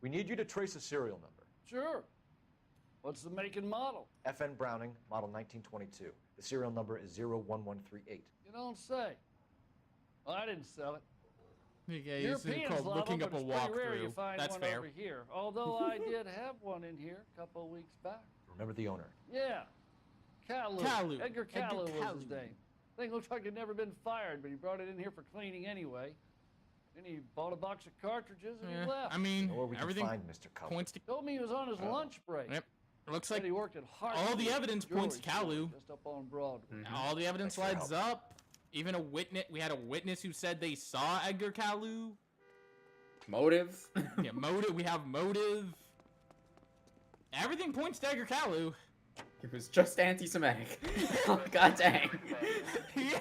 We need you to trace a serial number. Sure. What's the make and model? FN Browning, model 1922. The serial number is 01138. You don't say. Well, I didn't sell it. Yeah, Europeans called love looking them, up a but it's pretty rare you walkthrough. find That's one fair. over here. Although I did have one in here a couple of weeks back. Remember the owner? Yeah. Kalu. Kalu. Edgar Kalu was Kalu. his name. Thing looked like it'd never been fired, but he brought it in here for cleaning anyway. Then he bought a box of cartridges and he left. I mean, Where we can everything find Mr. Kalu. points to. Told me he was on his lunch break. Yep. It looks Said like he worked at all the evidence points to Kalu. Just up on Broadway. All the evidence lines up. Even a witness. We had a witness who said they saw Edgar Kalu. Motive. Yeah, motive. We have motive. Everything points to Edgar Kalu. It was just anti-Semitic. Oh, god dang. Yeah.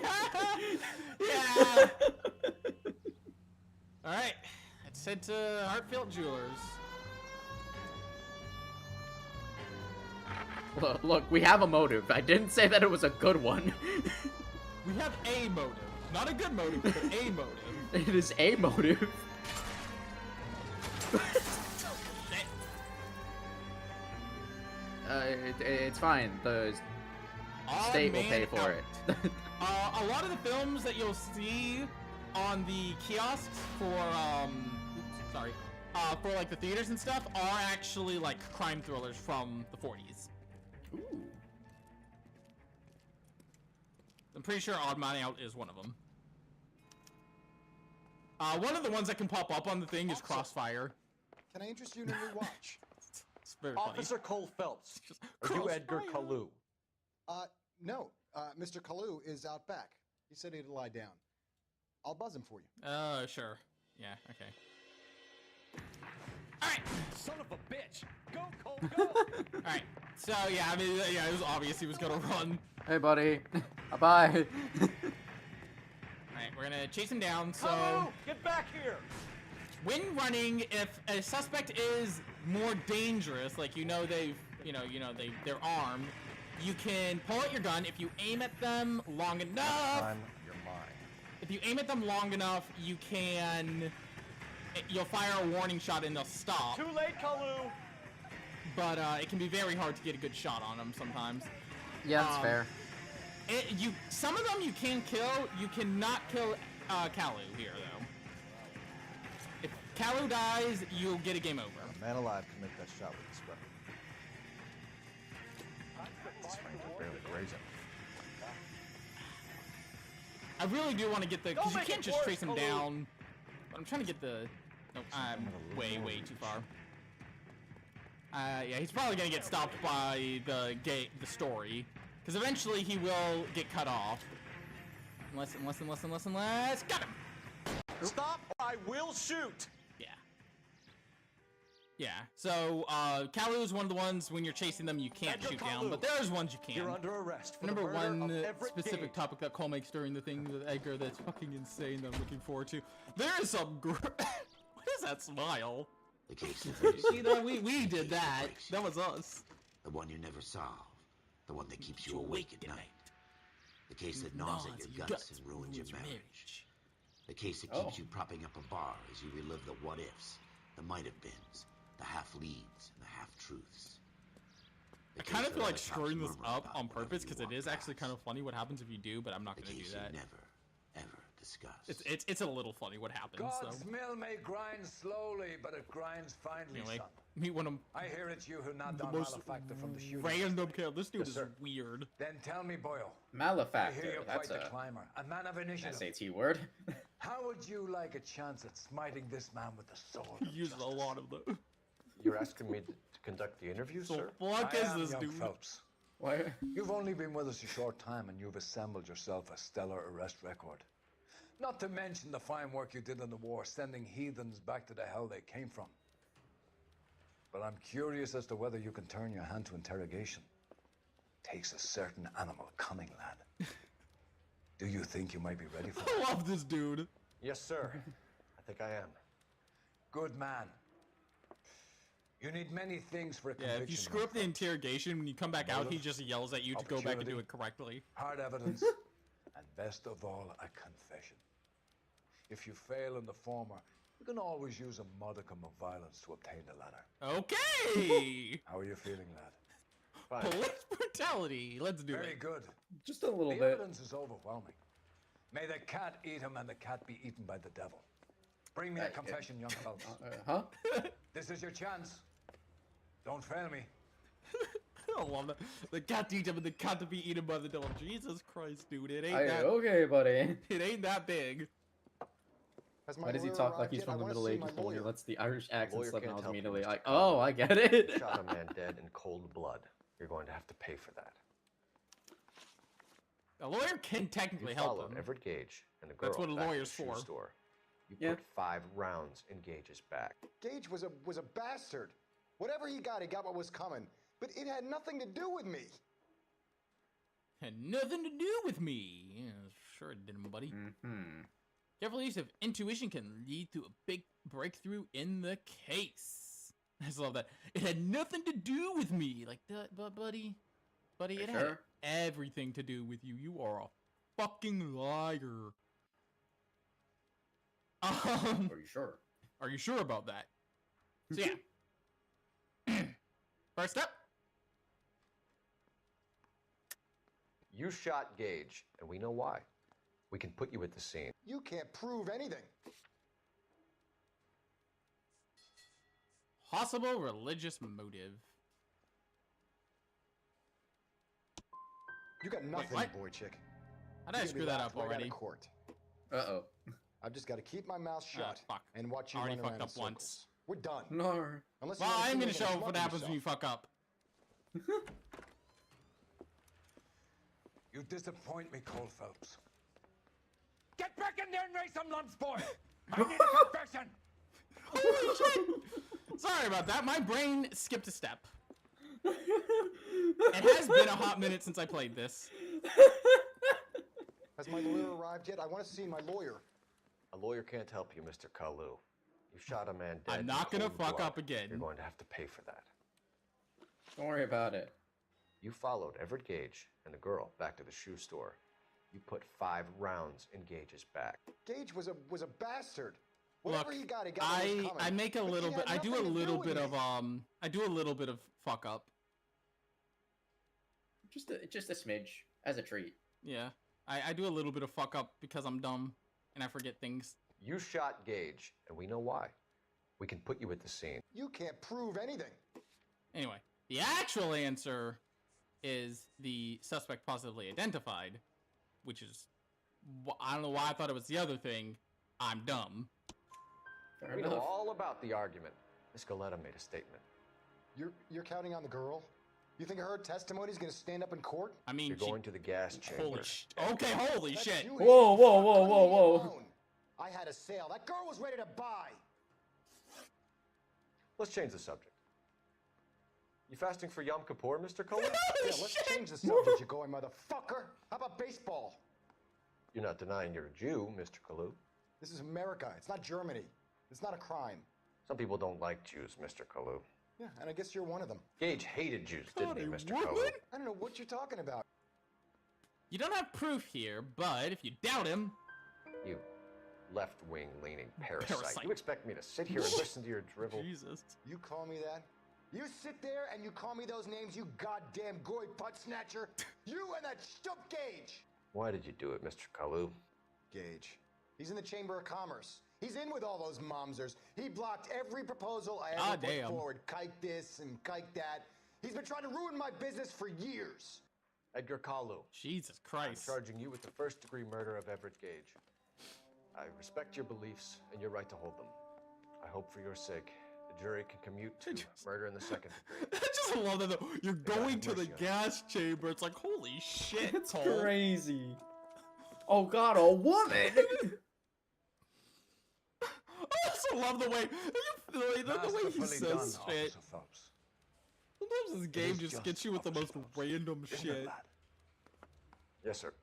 All right. Let's head to Hartfield Jewelers. Look, we have a motive. I didn't say that it was a good one. We have a motive. Not a good motive, but a motive. It is a motive. It's fine. State will pay for it. A lot of the films that you'll see on the kiosks for for like the theaters and stuff are actually like crime thrillers from the 40s. Ooh. I'm pretty sure Odd Man Out is one of them. One of the ones that can pop up on the thing is Crossfire. Can I interest you in a new watch? It's very funny. Officer Cole Phelps. Are you Edgar Kalou? No. Mr. Kalou is out back. He said he'd lie down. I'll buzz him for you. Sure. Yeah, okay. Son of a bitch! Go, Cole, go! Alright, so yeah, I mean, yeah, it was obvious he was gonna run. Hey, buddy. Bye. Alright, we're gonna chase him down, so... Hello! Get back here! When running, if a suspect is more dangerous, like they're armed, you can pull out your gun. If you aim at them long enough... You're mine. If you aim at them long enough, you'll fire a warning shot and they'll stop. Too late, Kalou! But it can be very hard to get a good shot on them sometimes. Yeah, that's fair. Some of them you can kill. You cannot kill Kalou here, though. If Kalou dies, you'll get a game over. A man alive can make that shot with this weapon. This range will barely graze him. I really do want to get the... Because you can't just trace him Kalou. down. But I'm trying to get the... No, I'm way too far. Yeah, he's probably going to get stopped by the story. Because eventually he will get cut off. Unless... Got him! Stop or I will shoot! Yeah. Yeah, so, Kalou is one of the ones, when you're chasing them, you can't shoot down, but there's ones you can. You're under arrest for Remember the murder one of Everett specific Gage. topic that Cole makes during the thing with Edgar that's fucking insane that I'm looking forward to. There is some what is that smile? The case of See that? We did that. That was us. the one you never solve, the one that keeps you awake at night, the case that gnaws at your guts and ruins your marriage, the case that keeps you propping up a bar as you relive the what-ifs, the might-have-beens, the half-leads, and the half-truths. I kind of feel like screwing this up on purpose because it is actually kind of funny what happens if you do, but I'm not going to do that. Never, ever discuss. It's a little funny what happens. God's So. mill may grind slowly, but it grinds finely, Anyway, son. meet one of I hear it's you who knocked the down most Malefactor from the shooting. random kill. This dude Yes, is sir. weird. Then tell me, Boyle. I hear Malefactor. you're That's quite the a climber, a man of initiative. SAT word. How would you like a chance at smiting this man with the sword? He uses a lot of them. You're asking me to conduct the interview, sir? Fuck I is am this young dude? Phelps. Why? You've only been with us a short time and you've assembled yourself a stellar arrest record. Not to mention the fine work you did in the war, sending heathens back to the hell they came from. But I'm curious as to whether you can turn your hand to interrogation. Takes a certain animal cunning, lad. Do you think you might be ready for I that? love this dude. Yes, sir. I think I am. Good man. You need many things for a Yeah, conviction. if you screw up the interrogation, when you come back out, he just yells at you to go back and do it correctly. Hard evidence, and best of all, a confession. If you fail in the former, you can always use a modicum of violence to obtain the latter. Okay! How are you feeling, lad? Fine. Police brutality. Let's do Very it. good. Just a little The bit. evidence is overwhelming. May the cat eat him and the cat be eaten by the devil. Bring me a confession, young Phelps. Huh? This is your chance. Don't fail me. I love that. The cat eat him and the cat to be eaten by the devil. Jesus Christ, dude. It ain't Aye, that okay, buddy. It ain't that big. Why does he talk like he's from the Middle Ages when he lets the Irish accent Lawyer slip and I can't was help you, immediately Mr. like, Connolly. oh, I get it. Shot a man dead in cold blood. You're going to have to pay for that. A lawyer can technically You help followed him. Everett Gage and the girl That's what a back to lawyer's the shoe for. store. You Yeah. put 5 rounds in Gage's back. Gage was a bastard. Whatever he got what was coming. But it had nothing to do with me. Had nothing to do with me. Yeah, sure it didn't, buddy. Mm-hmm. Careful use of intuition can lead to a big breakthrough in the case. I just love that. It had nothing to do with me. Like, but buddy, it had sure? everything to do with you. You are a fucking liar. Are you sure? Are you sure about that? So yeah. First up. You shot Gage, and we know why. We can put you at the scene. You can't prove anything. Possible religious motive. You got nothing, what? boy chick. How did I screw that up Right out already? of court. Uh-oh. I've just got to keep my mouth shut and watch you Already run fucked around up in once. circles. We're done. No. Unless Well, you I'm going gonna show what happens when you fuck up. You disappoint me, Cole Phelps. Get back in there and raise some lumps, boy! I need a confession! Holy shit! Sorry about that. My brain skipped a step. It has been a hot minute since I played this. Has my lawyer arrived yet? I want to see my lawyer. A lawyer can't help you, Mr. Kalu. You shot a man dead. I'm not in gonna cold fuck blood. up again. You're going to have to pay for that. Don't worry about it. You followed Everett Gage and the girl back to the shoe store. You put 5 rounds in Gage's back. Gage was a bastard. Whatever Look, he got what was coming. I make a But little he bit. had I do a nothing to do little with bit me. of I do a little bit of fuck up. Just a smidge, as a treat. Yeah, I do a little bit of fuck up because I'm dumb and I forget things. You shot Gage, and we know why. We can put you at the scene. You can't prove anything. Anyway, the actual answer is the suspect positively identified, which is I don't know why I thought it was the other thing. I'm dumb. We know all about the argument. Miss Galetta made a statement. You're counting on the girl? You think her testimony is going to stand up in court? I mean, You're going to the gas chamber. Holy shit. Okay, holy That's shit. you, Whoa, Ian. whoa, whoa, whoa, whoa. Alone. I had a sale. That girl was ready to buy. Let's change the subject. You fasting for Yom Kippur, Mr. Cullen? Yeah, let's change the subject, you going motherfucker. How about baseball? You're not denying you're a Jew, Mr. Kalu. This is America. It's not Germany. It's not a crime. Some people don't like Jews, Mr. Kalu. Yeah, and I guess you're one of them. Gage hated Jews, didn't he, Mr. would? Kalu? I don't know what you're talking about. You don't have proof here, but if you doubt him, You left-wing leaning parasite. Parasite. You expect me to sit here and listen to your drivel? Jesus. You call me that? You sit there and you call me those names, you goddamn goy butt snatcher. You and that stump Gage. Why did you do it, Mr. Kalu? Gage. He's in the Chamber of Commerce. He's in with all those momsers. He blocked every proposal I ever put forward. Kike this and kike that. He's been trying to ruin my business for years. Edgar Kalu. Jesus Christ. I'm charging you with the first-degree murder of Everett Gage. I respect your beliefs and your right to hold them. I hope for your sake the jury can commute to murder in the second degree. I just love that though. You're going to the mercy on gas chamber. It's like, holy shit, It's Cole. crazy. Oh god, a woman! I also love the way the way he says shit. Sometimes this game just gets you with the most random shit. Yes, sir.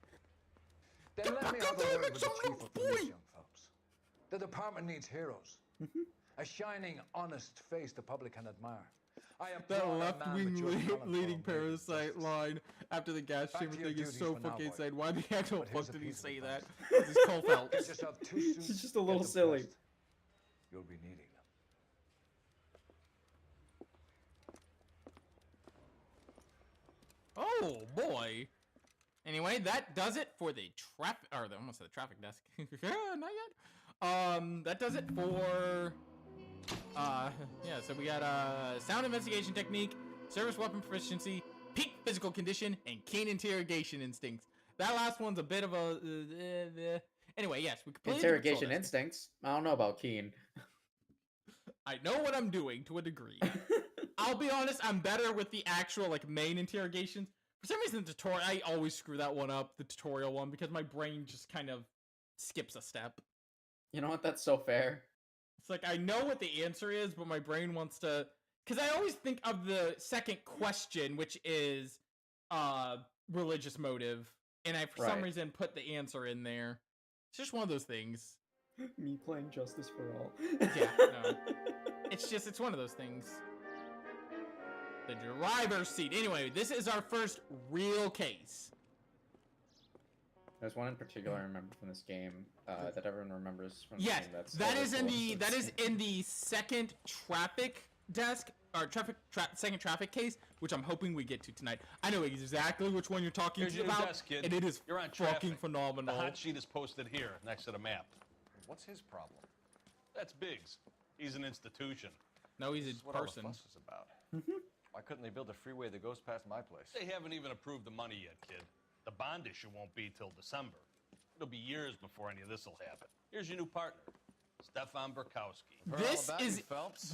Then let me have a word with the chief of police, young Phelps. The department needs heroes. A shining, honest face the public can admire. I That applaud a man left-wing with your talent leading for amazing parasite line after the gas Back chamber to your thing is duties so for now, fucking boy. insane. Why the actual But here's fuck a did he piece of say advice. that? Because he's Cole Phelps. Get yourself 2 suits. It's just a little get them silly. pressed. You'll be needing them. Oh boy. Anyway, that does it for the traffic, or the almost the traffic desk. Not yet. That does it for. Yeah. So we got sound investigation technique, service weapon proficiency, peak physical condition, and keen interrogation instincts. That last one's a bit of a. Anyway, yes, we completed the Interrogation patrol desk. instincts. I don't know about Keen. I know what I'm doing to a degree. I'll be honest, I'm better with the actual like main interrogations. For some reason, the tutorial, I always screw that one up, the tutorial one, because my brain just kind of skips a step. You know what? That's so fair. It's like, I know what the answer is, but my brain wants to... Because I always think of the second question, which is religious motive, and I, for some reason, put the answer in there. It's just one of those things. Me playing Justice for All. Yeah, no. It's one of those things. The driver's seat. Anyway, this is our first real case. There's one in particular I remember from this game that everyone remembers from the Yes, game. That's that is in the second traffic desk second traffic case, which I'm hoping we get to tonight. I know exactly which one you're talking Here's your about, desk, kid. and it is You're on fucking traffic. phenomenal. The hot sheet is posted here, next to the map. What's his problem? That's Biggs. He's an institution. No, he's This is a what all the person. fuss is about. Why couldn't they build a freeway that goes past my place? They haven't even approved the money yet, kid. The bond issue won't be till December. It'll be years before any of this will happen. Here's your new partner, Stefan Burkowski. This is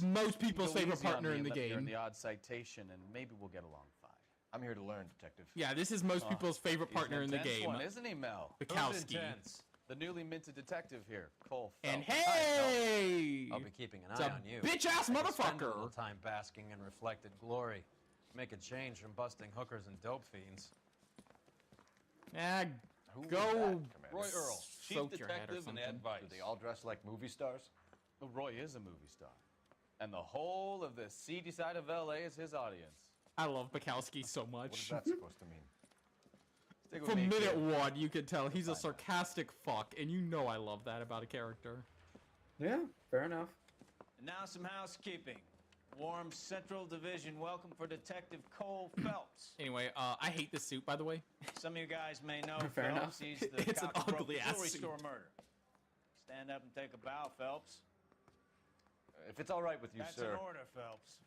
most people's favorite partner in the game. The odd citation, and maybe we'll get along fine. I'm here to learn, Detective. Yeah, this is most people's favorite partner in the game. One, isn't he, Mel? Bukowski. The newly minted detective here, Cole Phelps. And hey! I'll be keeping an It's eye a on you. bitch-ass I could spend a motherfucker. little time basking in reflected glory. Make a change from busting hookers and dope fiends. Yeah, Who go. was that, Commander? Roy Earl, chief soak your head or detective and something. advice. Do they all dress like movie stars? Well, Roy is a movie star. And the whole of the seedy side of LA is his audience. I love Bukowski so much. What is that supposed to mean? Stick with From me, minute kid. one, you can tell he's a sarcastic fuck, and you know I love that about a character. Yeah, fair enough. And now some housekeeping. Warm Central Division welcome for Detective Cole Phelps. Anyway, I hate this suit, by the way. Some of you guys may know Fair Phelps. enough. He's the It's an cop who broke the ugly-ass jewelry suit. store murder. Stand up and take a bow, Phelps. If it's all right with you, That's sir. an order, Phelps.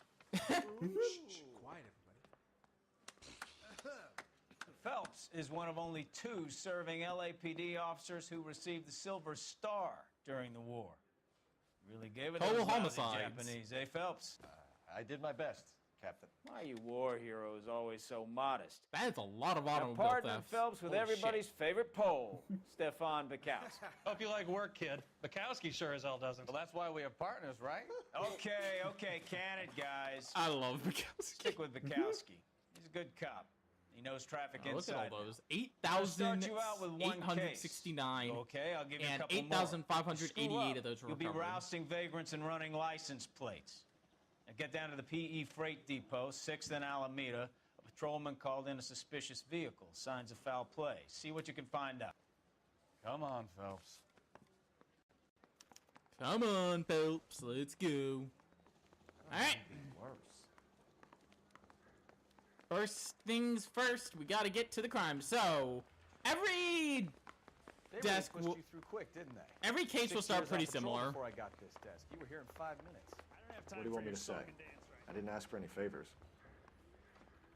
Quiet, everybody. Phelps is one of only 2 serving LAPD officers who received the Silver Star during the war. Really gave it Total those lousy homicides. Japanese, eh, Phelps? I did my best, Captain. Why you war heroes always so modest? That is a lot of Now, automobile pardon thefts. Phelps with Holy everybody's shit. favorite Pole, Stefan Bukowski. Hope you like work, kid. Bukowski sure as hell doesn't. Well, that's why we have partners, right? Okay, can it, guys. I love Bukowski. Stick with Bukowski. He's a good cop. He knows traffic Oh, look at inside. all those. I'll start you out with one case. 8,869. Okay, I'll give you a and couple more. 8,588 Screw up, of those were You'll be recovered. rousting vagrants and running license plates. Now get down to the PE Freight Depot, 6th and Alameda. A patrolman called in a suspicious vehicle. Signs of foul play. See what you can find out. Come on, Phelps. Come on, Phelps. Let's go. All right. First things first, we got to get to the crime. So, every They desk really will, pushed you through quick, didn't they? every case 6 will start years pretty on patrol similar. Before I got this desk, you were here in 5 minutes. What do you want me to say? I didn't ask for any favors.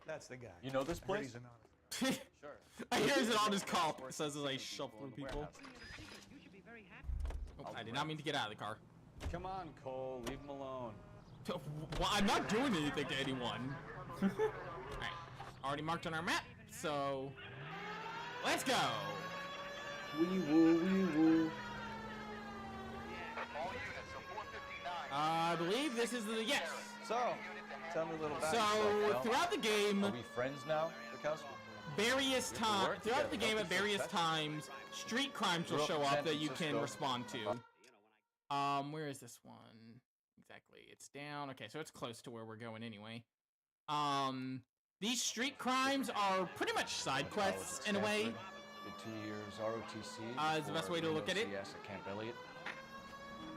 That's the guy. You know this place? Sure. I hear he's an honest cop, says as I shove through people. Oh, I did not mean to get out of the car. Come on, Cole. Leave him alone. Well, I'm not doing anything to anyone. Alright, already marked on our map, so let's go. Wee woo, wee woo. I believe this is the yes. So, tell me a little about So yourself, throughout the game, Are we friends now, Bukowski? various We have to times work throughout the together, game don't at be various successful. times, street crimes will Grew up show in up San that you can Francisco. respond to. Where is this one? Exactly, it's down. Okay, so it's close to where we're going anyway. These street crimes are pretty much side quests in a way. Did 2 years ROTC. Is the best way to look at it. CS at Camp Elliott.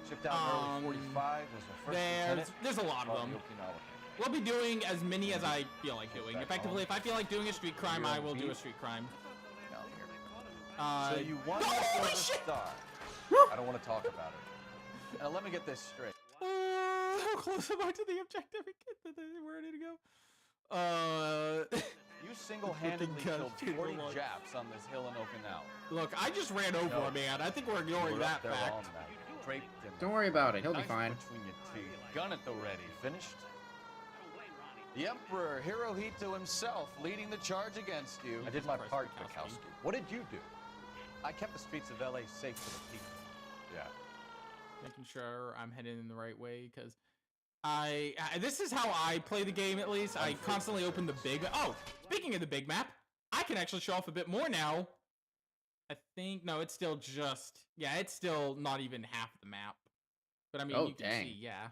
Shipped out in early 45. Was the first There's a lot of them. We'll be doing as many as I feel like doing. Effectively, if I feel like doing a street crime, I will do a street crime. So you won no, the holy Silver shit! Star. I don't want to talk about it. Now let me get this straight. How close am I to the objective? Where did it go? You single-handedly Fucking killed 40 God. Japs on this hill in Okinawa. Look, I just ran over a man. I think we're ignoring You were up that there all fact. night, draped in Don't worry about it. He'll be knife fine. between your teeth, gun at the ready. Finished? The Emperor Hirohito himself leading the charge against you. I did my part, Bukowski. What did you do? I kept the streets of LA safe for the people. Yeah. Making sure I'm heading in the right way, because this is how I play the game, at least. I constantly open the big... Oh, speaking of the big map, I can actually show off a bit more now. I think... No, it's still just... Yeah, it's still not even half the map. But I mean, Oh, you can dang. see, yeah.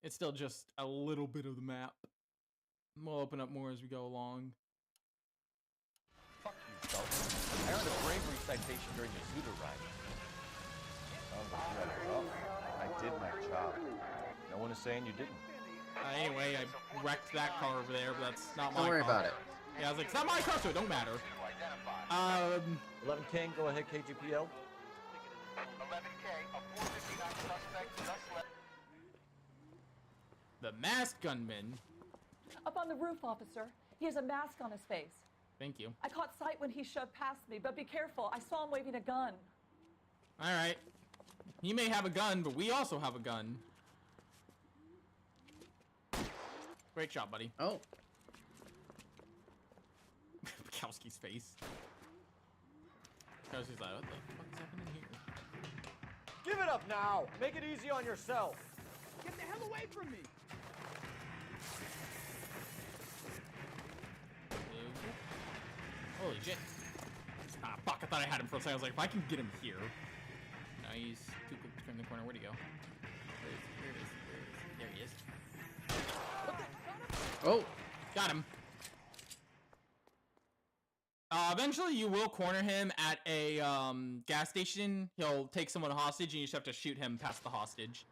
It's still just a little bit of the map. We'll open up more as we go along. Fuck you, Phelps. I earned a bravery citation during the Zuda ride. Sounds like you had it rough. I did my job. No one is saying you didn't. Anyway, I wrecked that car over there, but that's not my car. Don't worry about it. Yeah, I was like, it's not my car, so it don't matter. 11 King, go ahead, KGPL. 11K, a 459 suspect just left. The masked gunman. Up on the roof, officer. He has a mask on his face. Thank you. I caught sight when he shoved past me, but be careful. I saw him waving a gun. All right. He may have a gun, but we also have a gun. Great shot, buddy. Oh. Bukowski's face. Bukowski's like, what the fuck is happening here? Give it up now. Make it easy on yourself. Get the hell away from me! Holy shit. Ah, fuck, I thought I had him for a second. I was like, if I can get him here. No, he's too quick to turn the corner. Where'd he go? There he is. Oh. Got him. Eventually, you will corner him at a gas station. He'll take someone hostage, and you just have to shoot him past the hostage.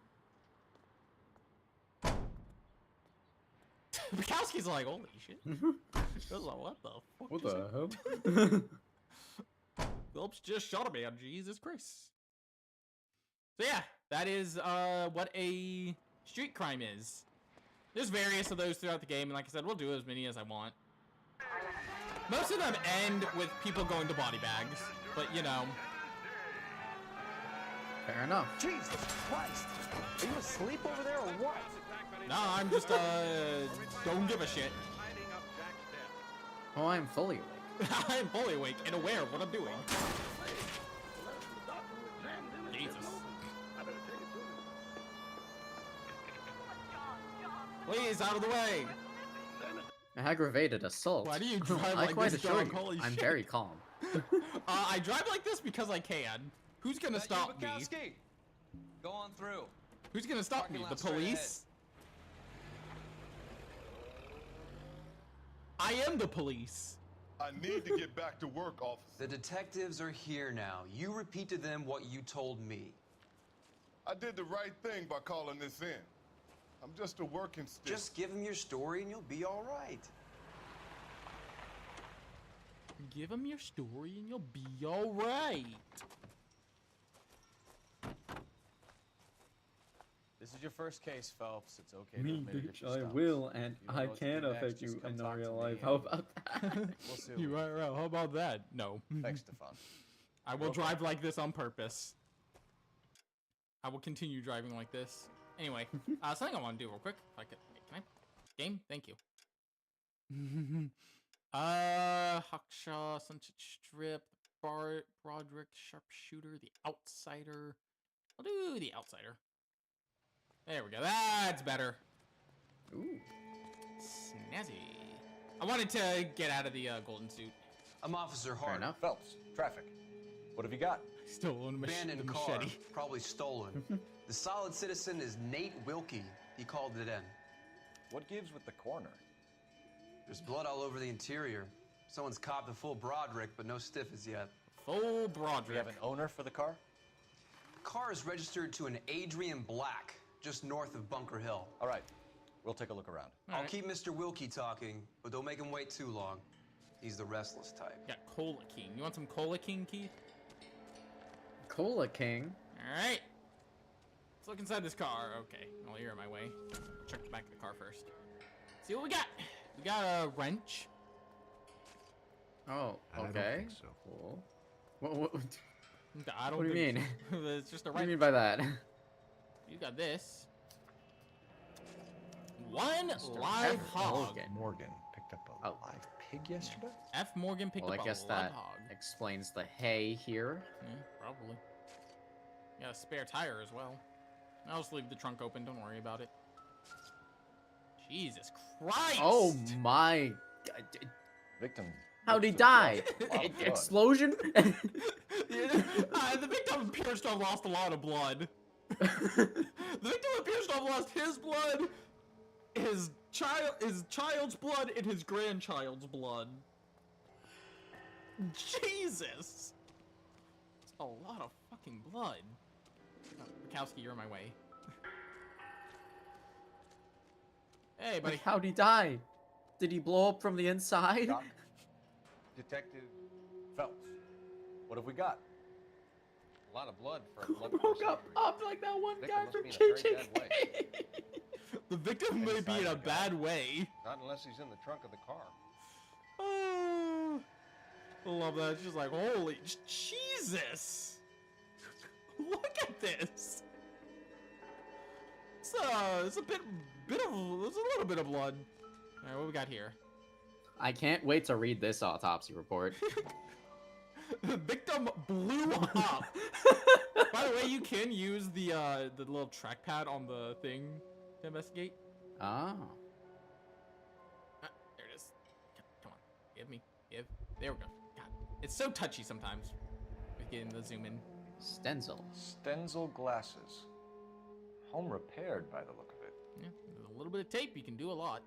Bukowski's like, holy shit. I was like, what the fuck? What the hell? Phillips just shot a man. Jesus Christ. So yeah, that is what a street crime is. There's various of those throughout the game, and like I said, we'll do as many as I want. Most of them end with people going to body bags, but you know. Fair enough. Jesus Christ! Are you asleep over there or what? No, I'm just don't give a shit. Oh, I'm fully awake. I'm fully awake and aware of what I'm doing. Jesus. Please, out of the way! Aggravated assault. Why do you drive I like quite this, assure dog? you, Holy I'm shit. very calm. I drive like this because I can. Who's gonna stop me? Go on through. Who's gonna stop me? The police? I am the police. I need to get back to work, officer. The detectives are here now. You repeat to them what you told me. I did the right thing by calling this in. I'm just a working stick. Just give them your story and you'll be all right. Give him your story and you'll be all right. This is your first case, Phelps. It's okay to Me, admit it if bitch, you I stumble. will, and You don't I know what to can do next, affect just you come in talk to real me life. and How about that? We'll see. You're right. How about that? No. Thanks, Stefan. I will drive like this on purpose. I will continue driving like this. Anyway, something I want to do real quick. If I could, can I? Game? Thank you. Hawkshaw, Sunset Strip, Broderick, Sharpshooter, The Outsider. I'll do The Outsider. There we go. That's better. Ooh. Snazzy. I wanted to get out of the golden suit. I'm Officer Hart. Fair enough. Phelps, traffic. What have you got? Still on the Abandoned car, machete. probably stolen. The solid citizen is Nate Wilkie. He called it in. What gives with the corner? There's blood all over the interior. Someone's copped a full Broderick, but no stiffers yet. Full Do Broderick. you have an owner for the car? Car is registered to an Adrian Black, just north of Bunker Hill. All right, we'll take a look around. I'll keep Mr. Wilkie talking, but don't make him wait too long. He's the restless type. Got Cola King. You want some Cola King, Keith? Cola King. All right. Let's look inside this car. Okay, well, you're in my way. Check the back of the car first. See what we got. We got a wrench. Oh, I don't okay. think so. Cool. What I don't What do you think mean? so. It's just a wrench. What do you mean by that? You got this. One Mr. live F. hog. Morgan picked up a live pig yesterday? F. Morgan picked Well, up I guess a that live hog. explains the hay here. Yeah, probably. Got a spare tire as well. I'll just leave the trunk open. Don't worry about it. Jesus Christ! Oh my God. Victim. How'd he die? Explosion? The victim appears to have lost a lot of blood. The victim appears to have lost his blood, his child's blood, and his grandchild's blood. Jesus! That's a lot of fucking blood. Oh, Bukowski, you're in my way. Hey, buddy. Like, how'd he die? Did he blow up from the inside? Doc, Detective Phelps, what have we got? A lot of blood for a Who blood broke up like that one guy from JJK? The victim may be in a bad way. Not unless he's in the trunk of the car. Oh, I love that. It's just like, holy Jesus! Look at this. It's a there's a little bit of blood. All right, what we got here? I can't wait to read this autopsy report. The victim blew up. By the way, you can use the little trackpad on the thing to investigate. Oh. There it is. Come on, give me. There we go. God, it's so touchy sometimes. With getting the zoom in. Stenzel. Stenzel glasses. Home repaired by the look of it. Yeah, with a little bit of tape, you can do a lot.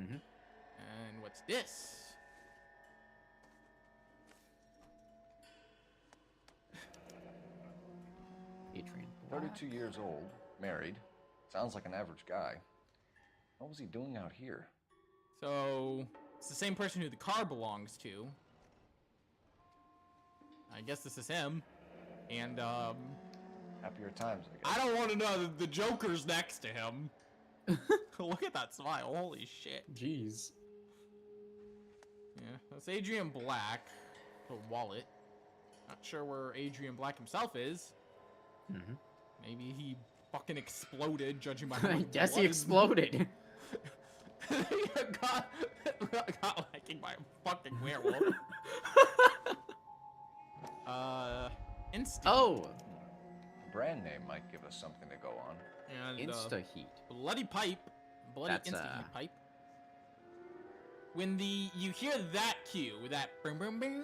Mm-hmm. And what's this? Adrian. 32 years old, married. Sounds like an average guy. What was he doing out here? So, it's the same person who the car belongs to. I guess this is him. And, Happier times, I guess. I don't want to know the Joker's next to him. Look at that smile. Holy shit. Jeez. Yeah, that's Adrian Black. The wallet. Not sure where Adrian Black himself is. Mm-hmm. Maybe he fucking exploded, judging by I guess he exploded. got liking by a fucking werewolf. Instinct. Oh. Brand name might give us something to go on. And, Insta heat. Bloody pipe. Bloody That's, instant heat pipe. When you hear that cue, that boom boom boom,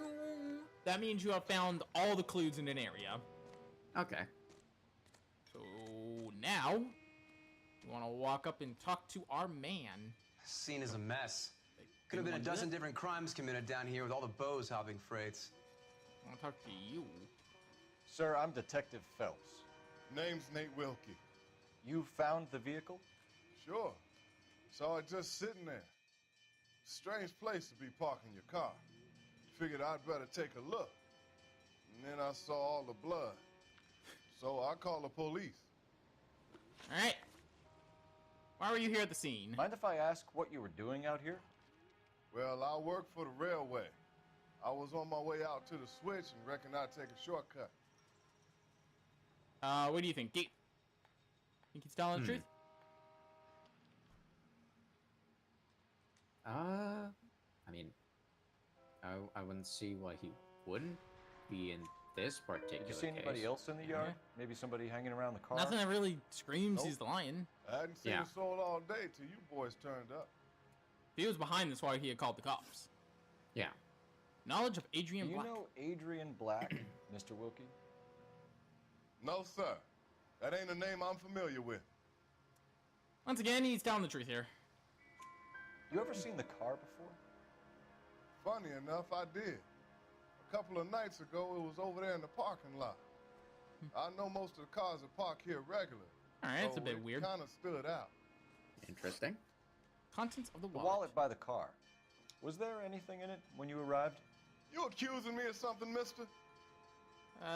that means you have found all the clues in an area. Okay. So now, you want to walk up and talk to our man. Scene is a mess. Could have been a dozen different crimes committed down here with all the bows hopping freights. I want to talk to you. Sir, I'm Detective Phelps. Name's Nate Wilkie. You found the vehicle? Sure. Saw it just sitting there. Strange place to be parking your car. Figured I'd better take a look. And then I saw all the blood. So I called the police. All right. Why were you here at the scene? Mind if I ask what you were doing out here? Well, I work for the railway. I was on my way out to the switch and reckoned I'd take a shortcut. What do you think? Think he's telling the truth? I mean, I wouldn't see why he wouldn't be in this particular Did you see anybody case. else in the yard? Maybe somebody hanging around the car? Nothing that really screams he's lying. I hadn't seen a soul all day till you boys turned up. If he was behind this, why he had called the cops. Yeah. Knowledge of Adrian Do you Black. know Adrian Black, Mr. Wilkie? No, sir. That ain't a name I'm familiar with. Once again, he's telling the truth here. You ever seen the car before? Funny enough, I did. A couple of nights ago, it was over there in the parking lot. I know most of the cars that park here regular. All right, that's a bit weird. Kind of stood out. Interesting. Contents of the The wallet. wallet by the car. Was there anything in it when you arrived? You accusing me of something, mister? Oh,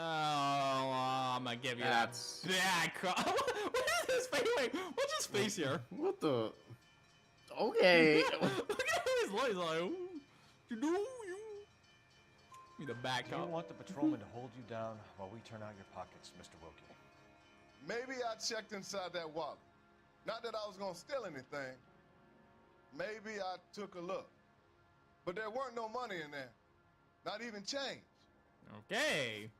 I'm gonna give you that back. What is this face? Wait, what's his face here? What the? Okay. Look at his light. He's like, "Ooh, you do you? Give me the back Do you up. want the patrolman to hold you down while we turn out your pockets, Mr. Wilkie? Maybe I checked inside that wallet. Not that I was gonna steal anything. Maybe I took a look. But there weren't no money in there. Not even change. Okay.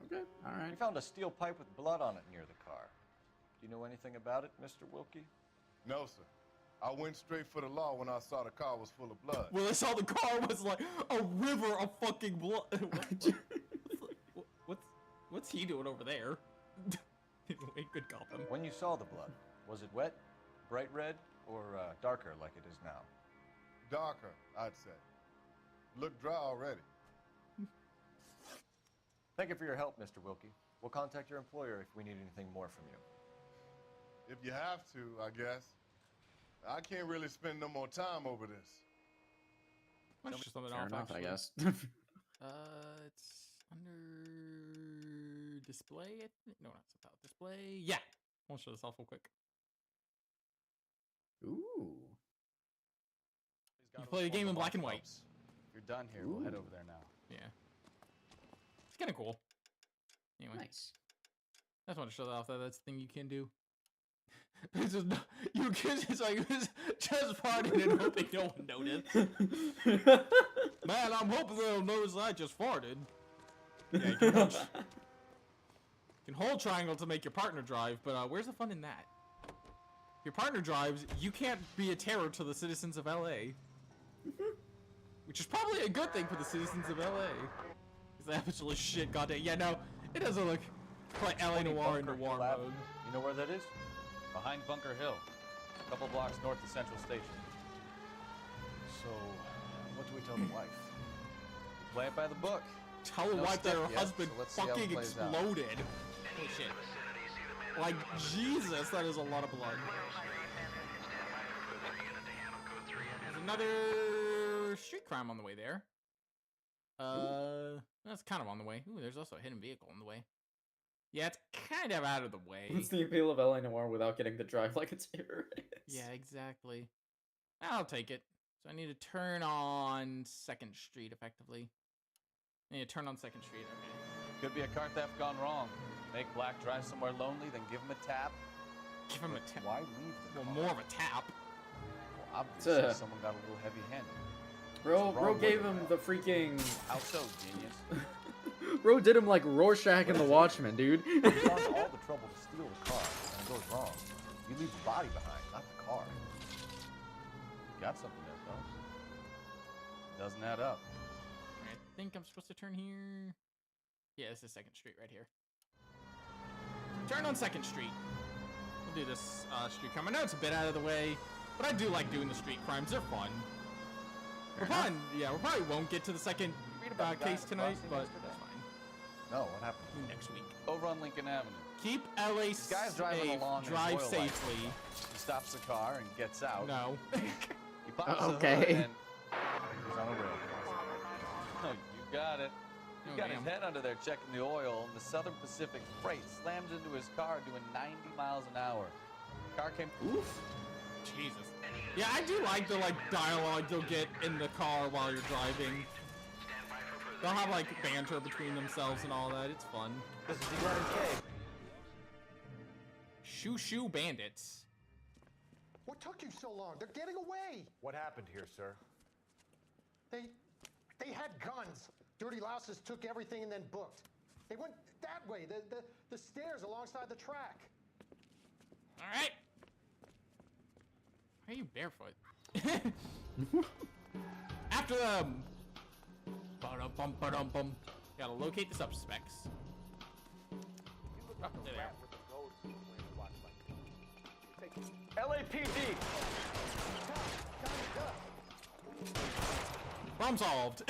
Okay, all right. We found a steel pipe with blood on it near the car. Do you know anything about it, Mr. Wilkie? No, sir. I went straight for the law when I saw the car was full of blood. Well, I saw the car was like a river of fucking blood. What's he doing over there? We could call him. When you saw the blood, was it wet, bright red, or darker like it is now? Darker, I'd say. Looked dry already. Thank you for your help, Mr. Wilkie. We'll contact your employer if we need anything more from you. If you have to, I guess. I can't really spend no more time over this. Let's just something Fair off, enough, I actually. guess. It's under display. No, not about display. Yeah, I'll show this off real quick. Ooh. You play the game in black and white. If you're done here, we'll head over there now. Yeah, it's kind of cool. Anyway, Nice. I just want to show that off. That's the thing you can do. It's just, you kids, it's like just farting and hoping no one noticed. Man, I'm hoping they'll notice I just farted. Yeah, you can hold triangle to make your partner drive, but where's the fun in that? If your partner drives, you can't be a terror to the citizens of LA. Which is probably a good thing for the citizens of LA. Because they absolutely shit goddamn. Yeah, no, it doesn't look like LA Noire in Noire mode. You know where that is? Behind Bunker Hill, a couple blocks north of Central Station. So, what do we tell the wife? Play it by the book. Tell the wife that her husband so let's see how it fucking plays out. exploded. Holy shit. Like, Jesus, that is a lot of blood. There's another street crime on the way there. That's kind of on the way. Ooh, there's also a hidden vehicle on the way. Yeah, it's kind of out of the way. It's the appeal of LA Noire without getting to drive like a terrorist. Yeah, exactly. I'll take it. So I need to turn on 2nd Street, effectively. I need to turn on 2nd Street, okay. Could be a car theft gone wrong. Make Black drive somewhere lonely, then give him a tap. Give him a tap? Why leave the car? More of a tap. Well, obviously someone got a little heavy-handed. Bro gave him the freaking... How so, genius? Bro did him like Rorschach in The Watchmen, dude. You've gone to all the trouble to steal the car, and it goes wrong. You leave the body behind, not the car. You got something there, fellas. Doesn't add up. I think I'm supposed to turn here. Yeah, this is 2nd Street right here. Turn on 2nd Street. We'll do this street crime. I know it's a bit out of the way, but I do like doing the street crimes. They're fun. We probably won't get to the second case tonight, but that's fine. No, what happened? Next week. Over on Lincoln Avenue. Keep LA This guy's driving safe. along in his Drive oil light. safely. He stops the car and gets out. No. He pops Okay. the hood and he's on a rail. Oh, you got it. He got his head under there checking the oil, and the Southern Pacific Freight slams into his car doing 90 miles an hour. The car came. Oof. Jesus. Yeah, I do like the dialogue you'll get in the car while you're driving. They'll have like banter between themselves and all that. It's fun. This is the Leonard K. Shoo bandits. What took you so long? They're getting away. What happened here, sir? They had guns. Dirty louses took everything and then booked. They went that way, the stairs alongside the track. All right. Why are you barefoot? After them. Ba-dum-bum. Gotta locate the suspects. LAPD! Problem solved.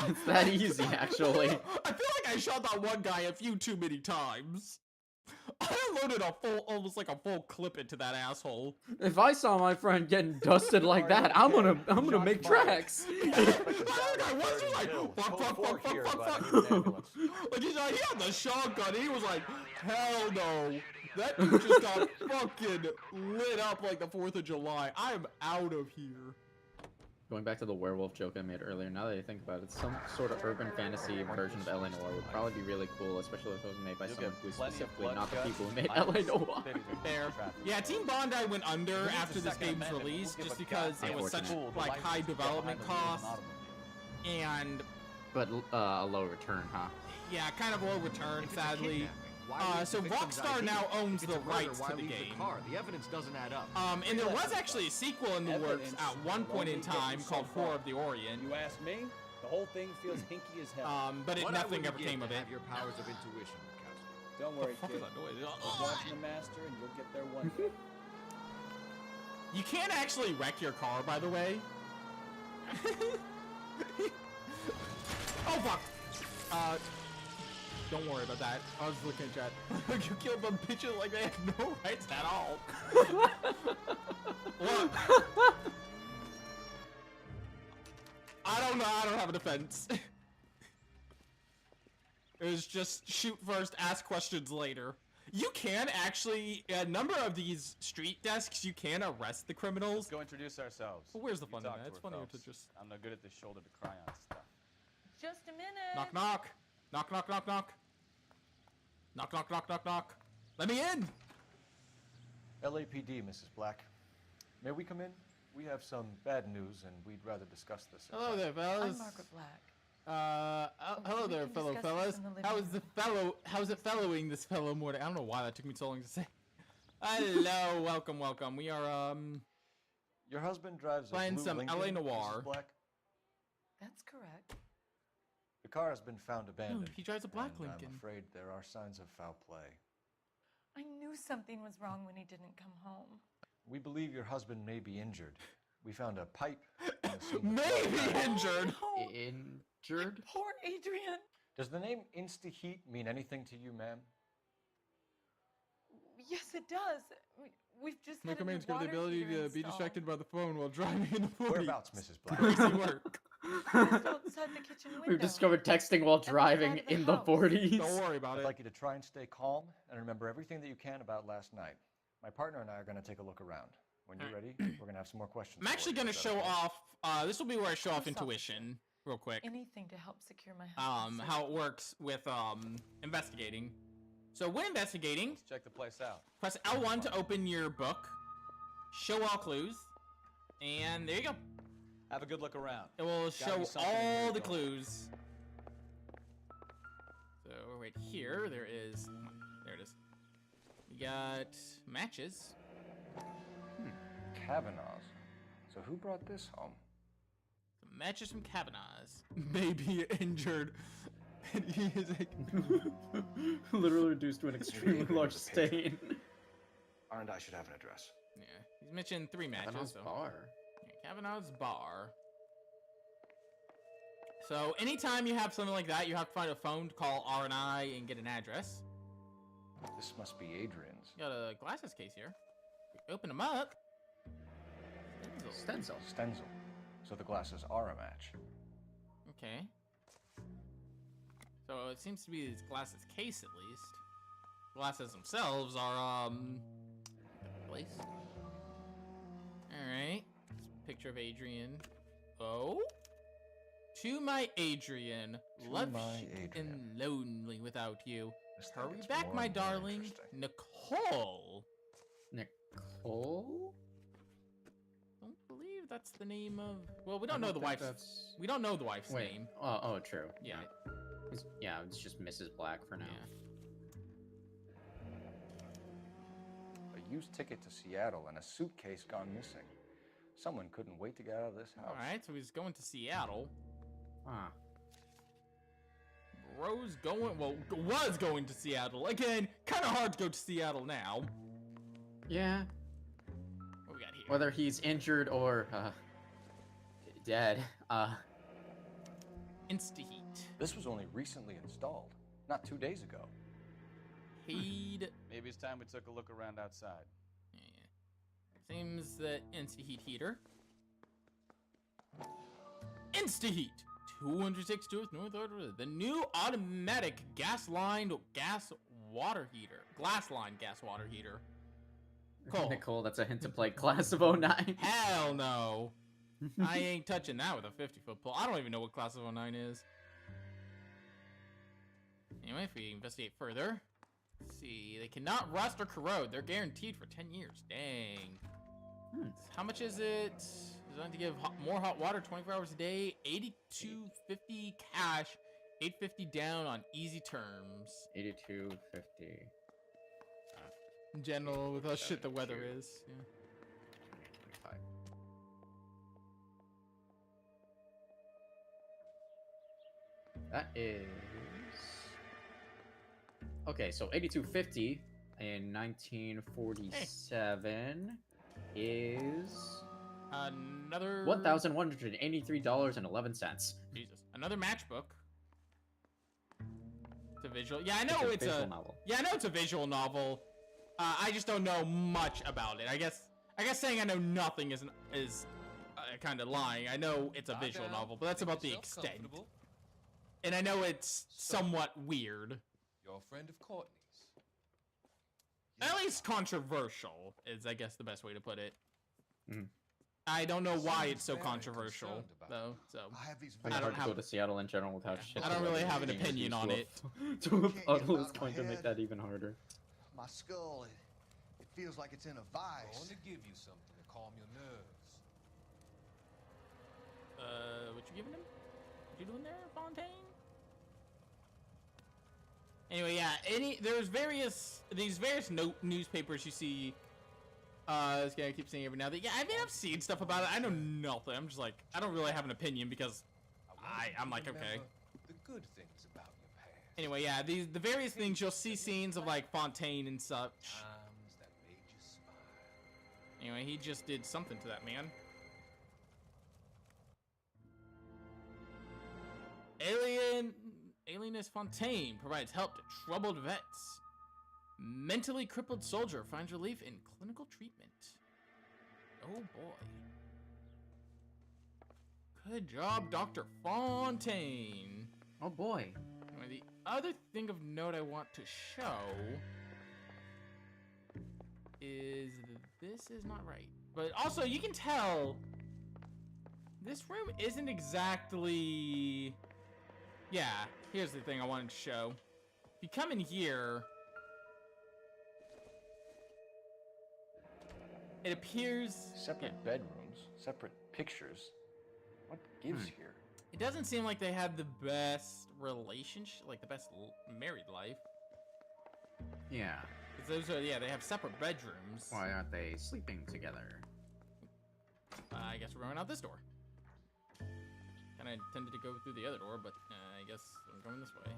It's that easy, actually. I feel like I shot that one guy a few too many times. I loaded almost like a full clip into that asshole. If I saw my friend getting dusted like that, I'm gonna make tracks. Like he had the shotgun. He was like, hell no. That dude just got fucking lit up like the 4th of July. I'm out of here. Going back to the werewolf joke I made earlier, now that I think about it, some sort of urban fantasy version of LA Noire would probably be really cool, especially if it was made by someone who specifically not the people who made LA Noire. Fair. Yeah, Team Bondi went under after this game's release just because it was such like high development costs and but a low return, huh? Yeah, kind of low return, sadly. So Rockstar now owns the rights to the game. The evidence doesn't add up. And there was actually a sequel in the works at one point in time called Horror of the Orient. You ask me, the whole thing feels hinky as hell. But nothing ever came of it. Have your powers of intuition, Don't worry, fuck kid. is that noise? Keep watching the master, and you'll get there one day. You can't actually wreck your car, by the way. Oh fuck! Don't worry about that. I was looking at chat. You killed them bitches like they have no rights at all. Look. I don't know. I don't have a defense. It was just shoot first, ask questions later. You can actually, a number of these street desks, you can arrest the criminals. Let's go introduce ourselves. But where's the You fun in talk that? to It's her, funnier folks. to just... I'm no good at this shoulder to cry on stuff. Just a minute. Knock, knock. Knock, knock, knock, knock. Knock, knock, knock, knock, knock. Let me in! LAPD, Mrs. Black. May we come in? We have some bad news, and we'd rather discuss this. Hello there, fellas. I'm Margaret Black. Hello We there, can fellow discuss fellas. this in the living How's it fellowing this fellow morning? I don't know why that took me so long to say. Hello, welcome, welcome. We are, Your husband drives a playing blue some Lincoln, LA Noire. Mrs. Black? That's correct. The car has been found abandoned. No, he drives a black and Lincoln. I'm afraid there are signs of foul play. I knew something was wrong when he didn't come home. We believe your husband may be injured. We found a pipe. on the scene of the Maybe crime. injured. Oh, Injured? poor Adrian. Does the name Insta-Heat mean anything to you, ma'am? Yes, it does. We've just had Mega a new Man's got the water ability heater to be installed. distracted by the phone while driving in the 40s. Whereabouts, Mrs. Black? Crazy work. Just outside the kitchen window. We've discovered texting while driving in the 40s. Don't worry about I'd it. like you to try and stay calm and remember everything that you can about last night. My partner and I are going to take a look around. When you're ready, we're going to have some more questions. I'm actually going to show off, this will be where I show off Police intuition, real quick. Anything to help secure my husband's How it works with, investigating. So when investigating, Let's check the place out. press L1 to open your book, show all clues, and there you go. Have a good look around. It will Gotta show be something in all here the going. clues. So right here, there it is. We got matches. Kavanaugh's. So who brought this home? Some matches from Kavanaugh's. Maybe injured. And he is like... Literally reduced to an extremely large stain. R&I should have an address. Yeah, he's mentioned 3 matches. Kavanaugh's so. bar. Yeah, Kavanaugh's bar. So anytime you have something like that, you have to find a phone to call R&I and get an address. This must be Adrian's. Got a glasses case here. Open them up. Stencil. Stencil. So the glasses are a match. Okay. So it seems to be this glasses case at least. Glasses themselves are place. Alright. Picture of Adrian. Oh? To my Adrian. Love and lonely without you. Hurry back, my darling. Nicole. Nicole? Don't believe that's the name of. Well, we don't know the wife's. We don't know the wife's name. Oh, true. Yeah. Yeah, it's just Mrs. Black for now. A used ticket to Seattle and a suitcase gone missing. Someone couldn't wait to get out of this house. All right, so he's going to Seattle. Huh. Bro's going. Well, was going to Seattle again. Kind of hard to go to Seattle now. Yeah. What we got here? Whether he's injured or dead. Insta-heat. This was only recently installed, not 2 days ago. He'd. Maybe it's time we took a look around outside. Yeah. Seems that Insta-heat heater. Insta-heat. 206 North Order. The new automatic gas-lined gas water heater. Glass-lined gas water heater. Cool. Nicole, that's a hint to play Class of 09. Hell no. I ain't touching that with a 50-foot pole. I don't even know what Class of 09 is. Anyway, if we investigate further, let's see. They cannot rust or corrode. They're guaranteed for 10 years. Dang. How much is it? Designed to give more hot water 24 hours a day. $82.50 cash. $8.50 down on easy terms. $82.50. In general, with how shit the weather is. Yeah. That is okay. So 82.50 in 1947 is another $1,183.11. Jesus, another matchbook. a visual. Yeah, I know it's a visual novel. Yeah, I know it's a visual novel. I just don't know much about it. I guess saying I know nothing is kind of lying. I know it's a visual novel, but that's about the extent. And I know it's somewhat weird. You're a friend of Courtney's. At least controversial is, I guess, the best way to put it. Mm. I don't know why it's so controversial, though. So I don't go to Seattle in general without shit. I don't really have an opinion on it. To a puddle is going to make that even harder. My skull, it feels like it's in a vice. I want to give you something to calm your nerves. What you giving him? What you doing there, Fontaine? Anyway, yeah. There's these various newspapers you see. This guy keeps saying every now and then. Yeah, I mean, I've seen stuff about it. I know nothing. I'm just like, I don't really have an opinion because I'm like, okay. The good things about your past. Anyway, yeah, the various things you'll see scenes of like Fontaine and such. Times that made you smile. Anyway, he just did something to that man. Alienist Fontaine provides help to troubled vets. Mentally crippled soldier finds relief in clinical treatment. Oh boy. Good job, Dr. Fontaine. Oh boy. Anyway, the other thing of note I want to show is this is not right. But also, you can tell this room isn't exactly... Yeah, here's the thing I wanted to show. If you come in here... It appears... Separate bedrooms, separate pictures. What gives here? It doesn't seem like they have the best relationship, like the best married life. Yeah. Those are, yeah, they have separate bedrooms. Why aren't they sleeping together? I guess we're going out this door. Kind of intended to go through the other door, but I guess I'm going this way.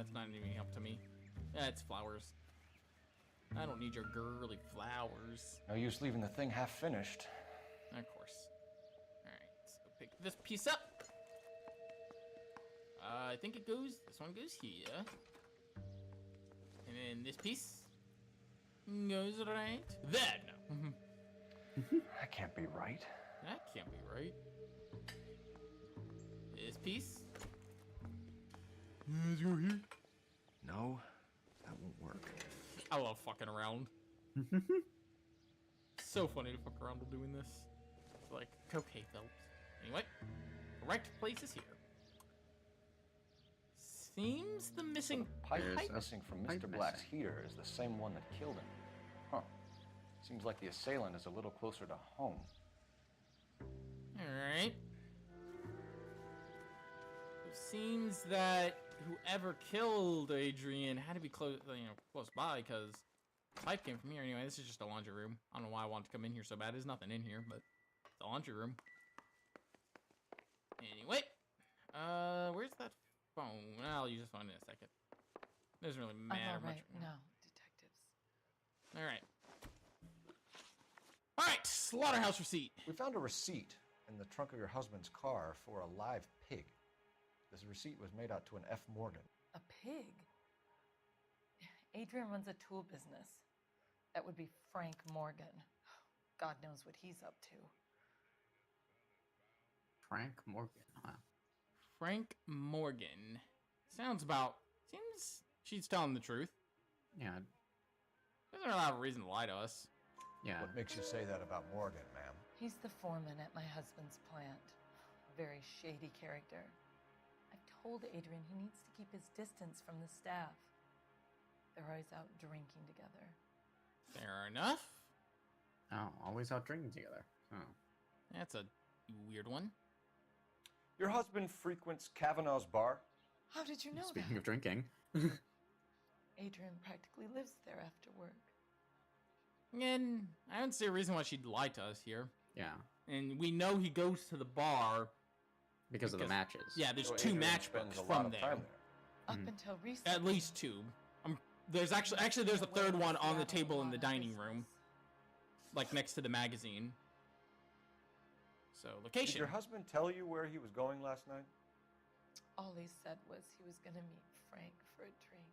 It's not even up to me. It's flowers. I don't need your girly flowers. No use leaving the thing half finished. Of course. Alright, let's go pick this piece up. I think this one goes here. And then this piece goes right there. No. That can't be right. That can't be right. This piece. Let's go here. No, that won't work. I love fucking around. So funny to fuck around while doing this. It's like, okay, Phelps. Anyway, correct place is here. Seems the missing pipe missing from Mr. Black's heater is the same one that killed him. Huh. Seems like the assailant is a little closer to home. Alright. Seems that whoever killed Adrian had to be close by, because the pipe came from here. Anyway, this is just a laundry room. I don't know why I want to come in here so bad. There's nothing in here, but it's a laundry room. Anyway, where's that phone? I'll use this phone in a second. Doesn't really matter much. No, detectives. Alright. Alright, slaughterhouse receipt. We found a receipt in the trunk of your husband's car for a live pig. This receipt was made out to an F. Morgan. A pig? Adrian runs a tool business. That would be Frank Morgan. God knows what he's up to. Frank Morgan, huh? Frank Morgan. Seems she's telling the truth. Yeah. Doesn't really have a reason to lie to us. Yeah. What makes you say that about Morgan, ma'am? He's the foreman at my husband's plant. Very shady character. I've told Adrian he needs to keep his distance from the staff. They're always out drinking together. Fair enough. Oh, always out drinking together. Oh. That's a weird one. Your husband frequents Kavanaugh's bar? How did you know Speaking that? of drinking. Adrian practically lives there after work. And I don't see a reason why she'd lie to us here. Yeah. And we know he goes to the bar because of the matches. Yeah, there's two matchbooks from there. Up until recently. At least two. There's actually there's a third one on the table in the dining room, like next to the magazine. So location. Did your husband tell you where he was going last night? All he said was he was going to meet Frank for a drink.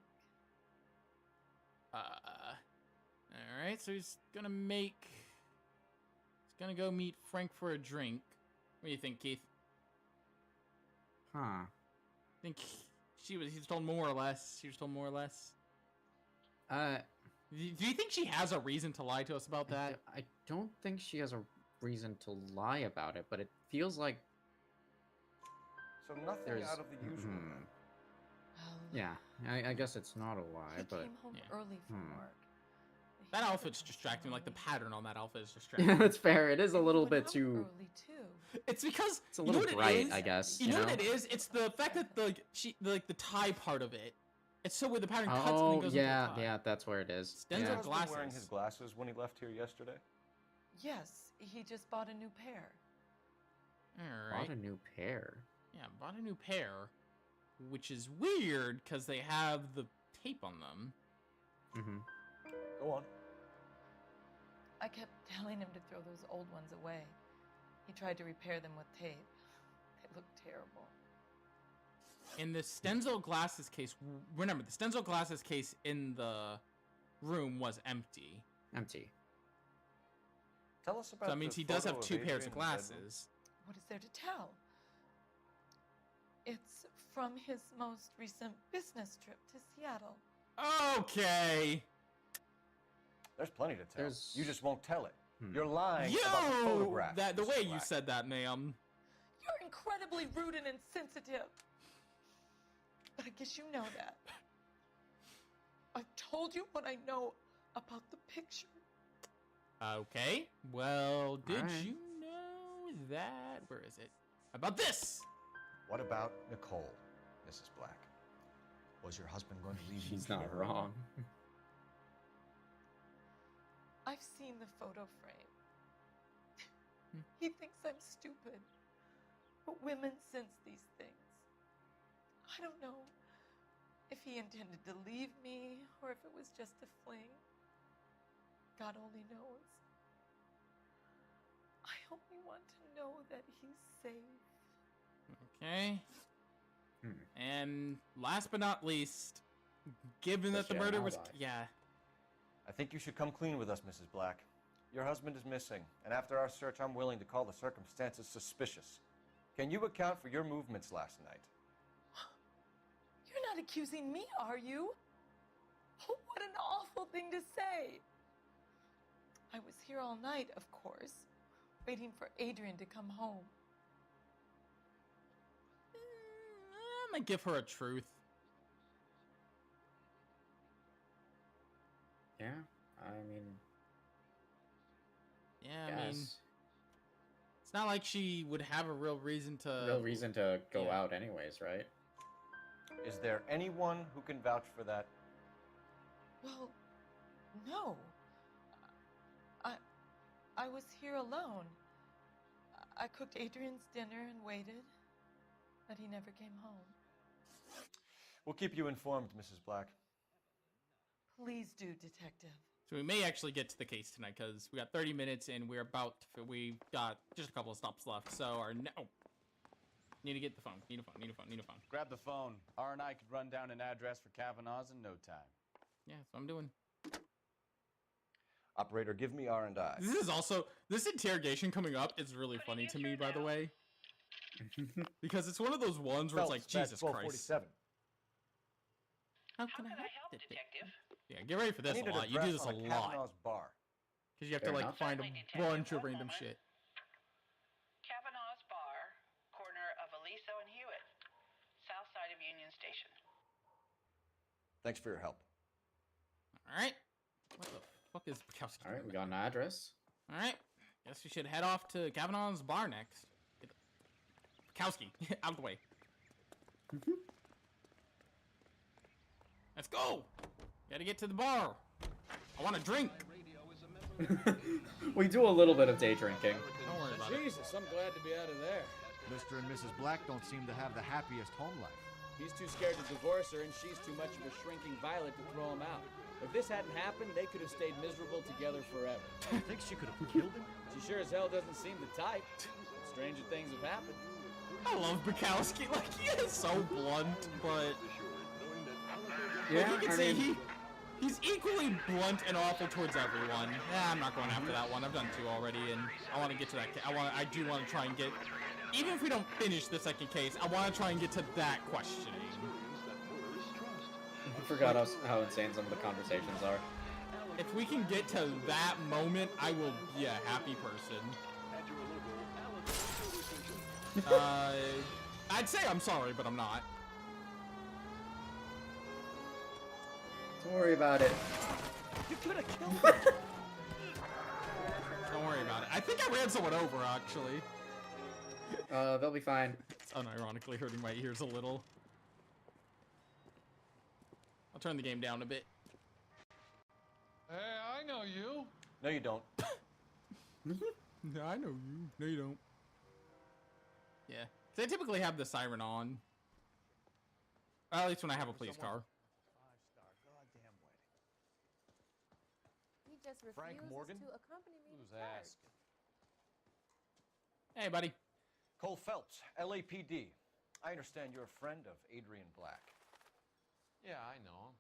All right, so he's gonna go meet Frank for a drink. What do you think, Keith? Huh. Think he was told more or less? She was told more or less? Do you think she has a reason to lie to us about that? I don't think she has a reason to lie about it, but it feels like So nothing out of the usual. Yeah, I guess it's not a lie, He but came home early from work. That outfit's distracting. Like the pattern on that outfit is distracting. yeah, that's fair. It is a little bit too. Early too. It's because It's a little bright, I guess. You know what it is? It's the fact that the tie part of it. It's so weird. The pattern cuts and then goes into a tie. Yeah, that's where it is. Was Denzel your glasses. husband wearing his glasses when he left here yesterday? Yes, he just bought a new pair. All right. Bought a new pair. Yeah, bought a new pair, which is weird because they have the tape on them. Mm-hmm. Go on. I kept telling him to throw those old ones away. He tried to repair them with tape. They looked terrible. In the Stenzel glasses case, remember, the Stenzel glasses case in the room was empty. Empty. Tell us about So that means he does have two pairs of glasses. What is there to tell? It's from his most recent business trip to Seattle. Okay. There's plenty to tell. You just won't tell it. You're lying Yo! about the photograph. The way Mr. you Black. said that, ma'am. You're incredibly rude and insensitive. But I guess you know that. I've told you what I know about the picture. Okay. Well, did Alright. you know that? Where is it? About this? What about Nicole, Mrs. Black? Was your husband going to leave you? She's not wrong. I've seen the photo frame. He thinks I'm stupid. But women sense these things. I don't know if he intended to leave me or if it was just a fling. God only knows. I only want to know that he's safe. Okay. And last but not least, given that the murder was... Yeah. I think you should come clean with us, Mrs. Black. Your husband is missing, and after our search, I'm willing to call the circumstances suspicious. Can you account for your movements last night? You're not accusing me, are you? Oh, what an awful thing to say. I was here all night, of course, waiting for Adrian to come home. I'm gonna give her a truth. Yeah, I mean... Yeah, I mean... It's not like she would have a real reason to... go out anyways, right? Is there anyone who can vouch for that? Well, no. I was here alone. I cooked Adrian's dinner and waited, but he never came home. We'll keep you informed, Mrs. Black. Please do, Detective. So we may actually get to the case tonight, because we got 30 minutes, and we've got just a couple of stops left, so need to get the phone. Need a phone. Grab the phone. R&I could run down an address for Kavanaugh's in no time. Yeah, that's what I'm doing. Operator, give me R&I. This interrogation coming up is really funny to me, by the way. Because it's one of those ones where it's like, Jesus Christ. How can I help, Detective? Yeah, get ready for this a lot. You do this a lot. Because you have to, like, find a bunch of random shit. Kavanaugh's Bar, corner of Aliso and Hewitt, south side of Union Station. Thanks for your help. Alright. What the fuck is Bukowski? Alright, we got an address. Alright. Guess we should head off to Kavanaugh's Bar next. Bukowski, out of the way. Let's go! Gotta get to the bar. I want a drink. We do a little bit of day drinking. Don't worry about it. Jesus, I'm glad to be out of there. Mr. and Mrs. Black don't seem to have the happiest home life. He's too scared to divorce her, and she's too much of a shrinking violet to throw him out. If this hadn't happened, they could have stayed miserable together forever. You think she could have killed him? She sure as hell doesn't seem the type. Stranger things have happened. I love Bukowski. Like, he is so blunt, but... Yeah, you can see he's equally blunt and awful towards everyone. Yeah, I'm not going after that one. I've done 2 already, and I want to get to that. I do want to try and get, even if we don't finish the second case, I want to try and get to that questioning. I forgot how insane some of the conversations are. If we can get to that moment, I will be a happy person. I'd say I'm sorry, but I'm not. Don't worry about it. You could have killed me. Don't worry about it. I think I ran someone over, actually. They'll be fine. It's unironically hurting my ears a little. I'll turn the game down a bit. Hey, I know you. No, you don't. No, I know you. No, you don't. Yeah. They typically have the siren on. At least when I have a police car. He just refuses Frank Morgan? to accompany me Who's to church. asking? Hey, buddy. Cole Phelps, LAPD. I understand you're a friend of Adrian Black. Yeah, I know him.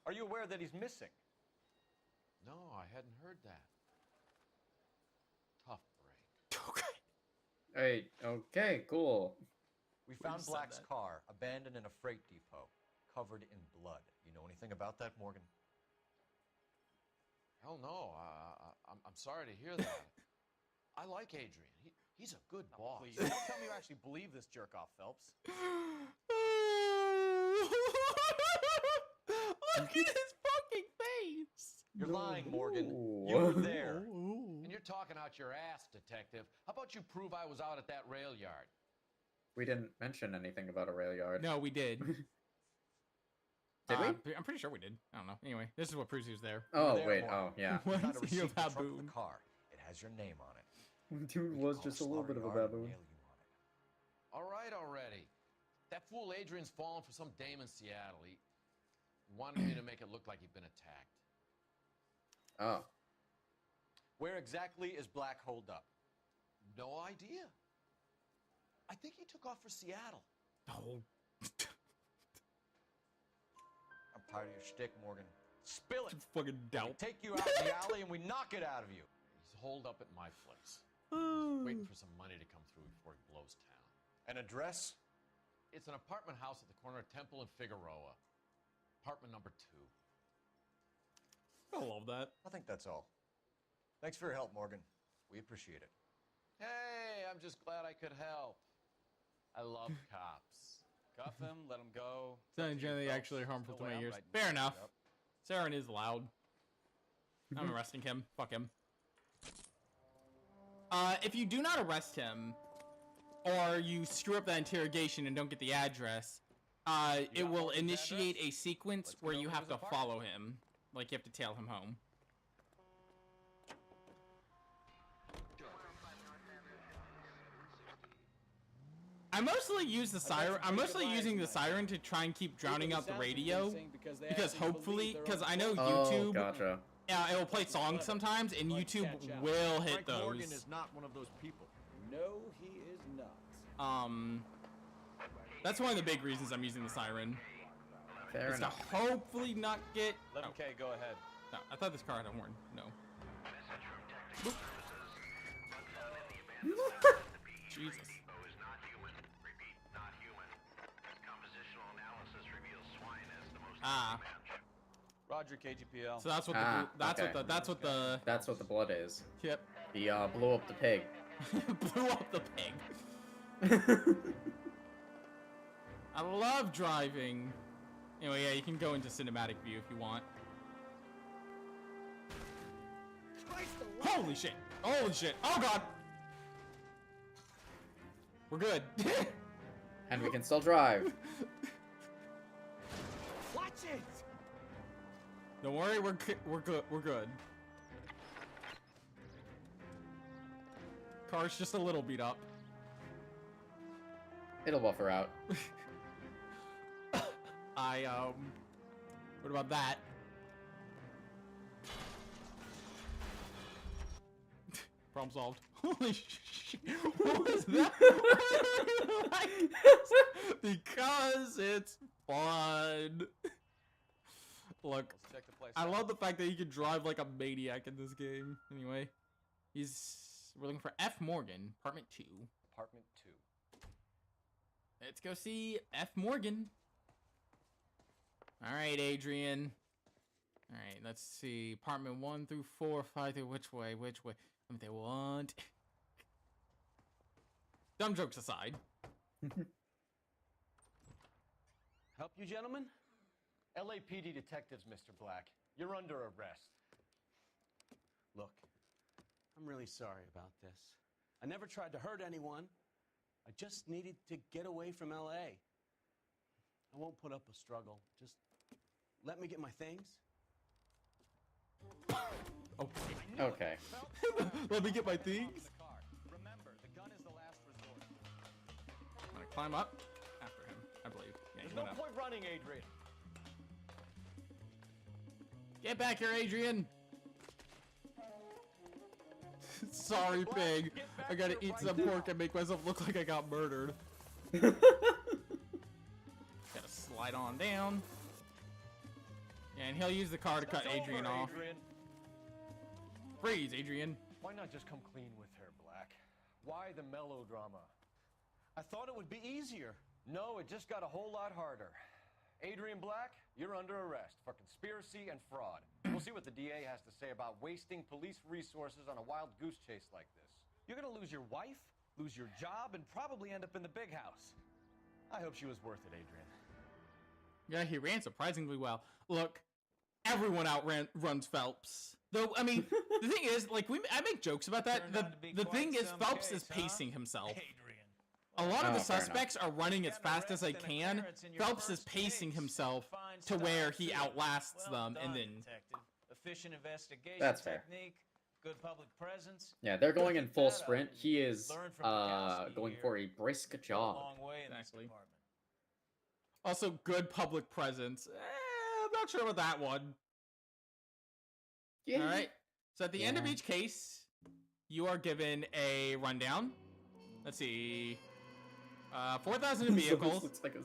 Are you aware that he's missing? No, I hadn't heard that. Tough break. Hey, okay, cool. We found Black's car abandoned in a freight depot, covered in blood. You know anything about that, Morgan? Hell no. I'm sorry to hear that. I like Adrian. He's a good boss. Please, don't tell me you actually believe this jerk-off, Phelps. Look at his fucking face! You're lying, Morgan. You were there. And you're talking out your ass, detective. How about you prove I was out at that rail yard? We didn't mention anything about a rail yard. No, we did. Did we? I'm pretty sure we did. I don't know. Anyway, this is what proves he was there. Oh, wait. Oh, yeah. What Got a is he a receipt from the trunk of baboon? the car. It has your name on it. Dude was just a little bit of a baboon. All right already. That fool Adrian's fallen for some dame in Seattle. He wanted me to make it look like he'd been attacked. Oh. Where exactly is Black holed up? No idea. I think he took off for Seattle. Oh. I'm tired of your shtick, Morgan. Spill it. Fucking doubt. We take you out in the alley and we knock it out of you. He's holed up at my place. He's waiting for some money to come through before he blows town. An address? It's an apartment house at the corner of Temple and Figueroa. Apartment number 2. I love that. I think that's all. Thanks for your help, Morgan. We appreciate it. Hey, I'm just glad I could help. I love cops. Cuff him, let him go. It's not generally actually harmful to my ears. Fair enough. Saren is loud. I'm arresting him. Fuck him. If you do not arrest him, or you screw up that interrogation and don't get the address, it will initiate a sequence where you have to follow him. Like, you have to tail him home. I mostly use the siren. I'm mostly using the siren to try and keep drowning out the radio, because hopefully, because I know YouTube. Oh, gotcha. Yeah, it will play songs sometimes, and YouTube will hit those. Morgan is not one of those people. No, he is not. That's one of the big reasons I'm using the siren. Fair enough. To hopefully not get. 11K, go ahead. No, I thought this car had a horn. No. Jesus. Ah. Roger, KGPL. So that's what That's what the blood is. Yep. He blew up the pig. Blew up the pig. I love driving. Anyway, yeah, you can go into cinematic view if you want. Holy shit! Holy shit! Oh god! We're good. And we can still drive. Watch it! Don't worry, we're good. We're good. Car's just a little beat up. It'll buffer out. What about that? Problem solved. Holy shit! What was that? Because it's fun. Look, Let's check the place I out. love the fact that he can drive like a maniac in this game. Anyway, we're looking for F. Morgan, apartment 2. Apartment 2. Let's go see F. Morgan. All right, Adrian. All right, let's see. Apartment 1 through 4, 5 through which way? Which way? What they want? Dumb jokes aside. Help you, gentlemen? LAPD detectives, Mr. Black. You're under arrest. Look, I'm really sorry about this. I never tried to hurt anyone. I just needed to get away from LA. I won't put up a struggle. Just let me get my things. Okay. Let me get my things. Remember, the gun is the last resort. I'm gonna climb up after him, I believe. Yeah, There's no point running, Adrian. Get back here, Adrian. Sorry, pig. I gotta eat some pork and make myself look like I got murdered. Gotta slide on down. Yeah, and he'll use the car to cut Adrian off. Freeze, Adrian. Why not just come clean with her, Black? Why the melodrama? I thought it would be easier. No, it just got a whole lot harder. Adrian Black, you're under arrest for conspiracy and fraud. We'll see what the DA has to say about wasting police resources on a wild goose chase like this. You're gonna lose your wife, lose your job, and probably end up in the big house. I hope she was worth it, Adrian. Yeah, he ran surprisingly well. Look, everyone outruns Phelps. Though, I mean, the thing is, like, I make jokes about that. The thing is, Phelps is pacing himself. A lot of the suspects are running as fast as they can. Phelps is pacing himself to where he outlasts them, and then... Efficient investigation That's fair. technique, good public presence. Yeah, they're going in full sprint. He is going for a brisk jog. Exactly. Also, good public presence. I'm not sure about that one. Yeah. All right. So at the end of each case, you are given a rundown. Let's see. 4,000 in vehicles, Looks like a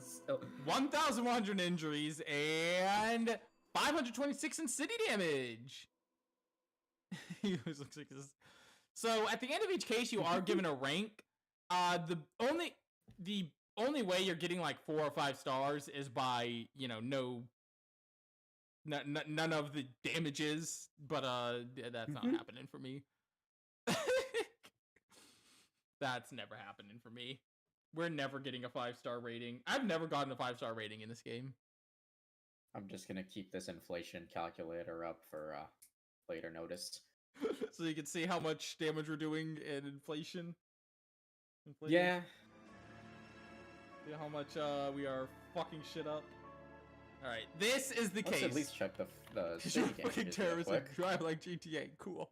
1,100 injuries, and 526 in city damage. He always looks like this. So at the end of each case, you are given a rank. The only way you're getting like 4 or 5 stars is by, you know, none of the damages, but that's not happening for me. That's never happening for me. We're never getting a 5-star rating. I've never gotten a 5-star rating in this game. I'm just gonna keep this inflation calculator up for later notice. So you can see how much damage we're doing in inflation. Yeah. See how much we are fucking shit up. All right, this is the Let's case. at least check the You're city fucking damages real terrorists and quick. drive like GTA. Cool.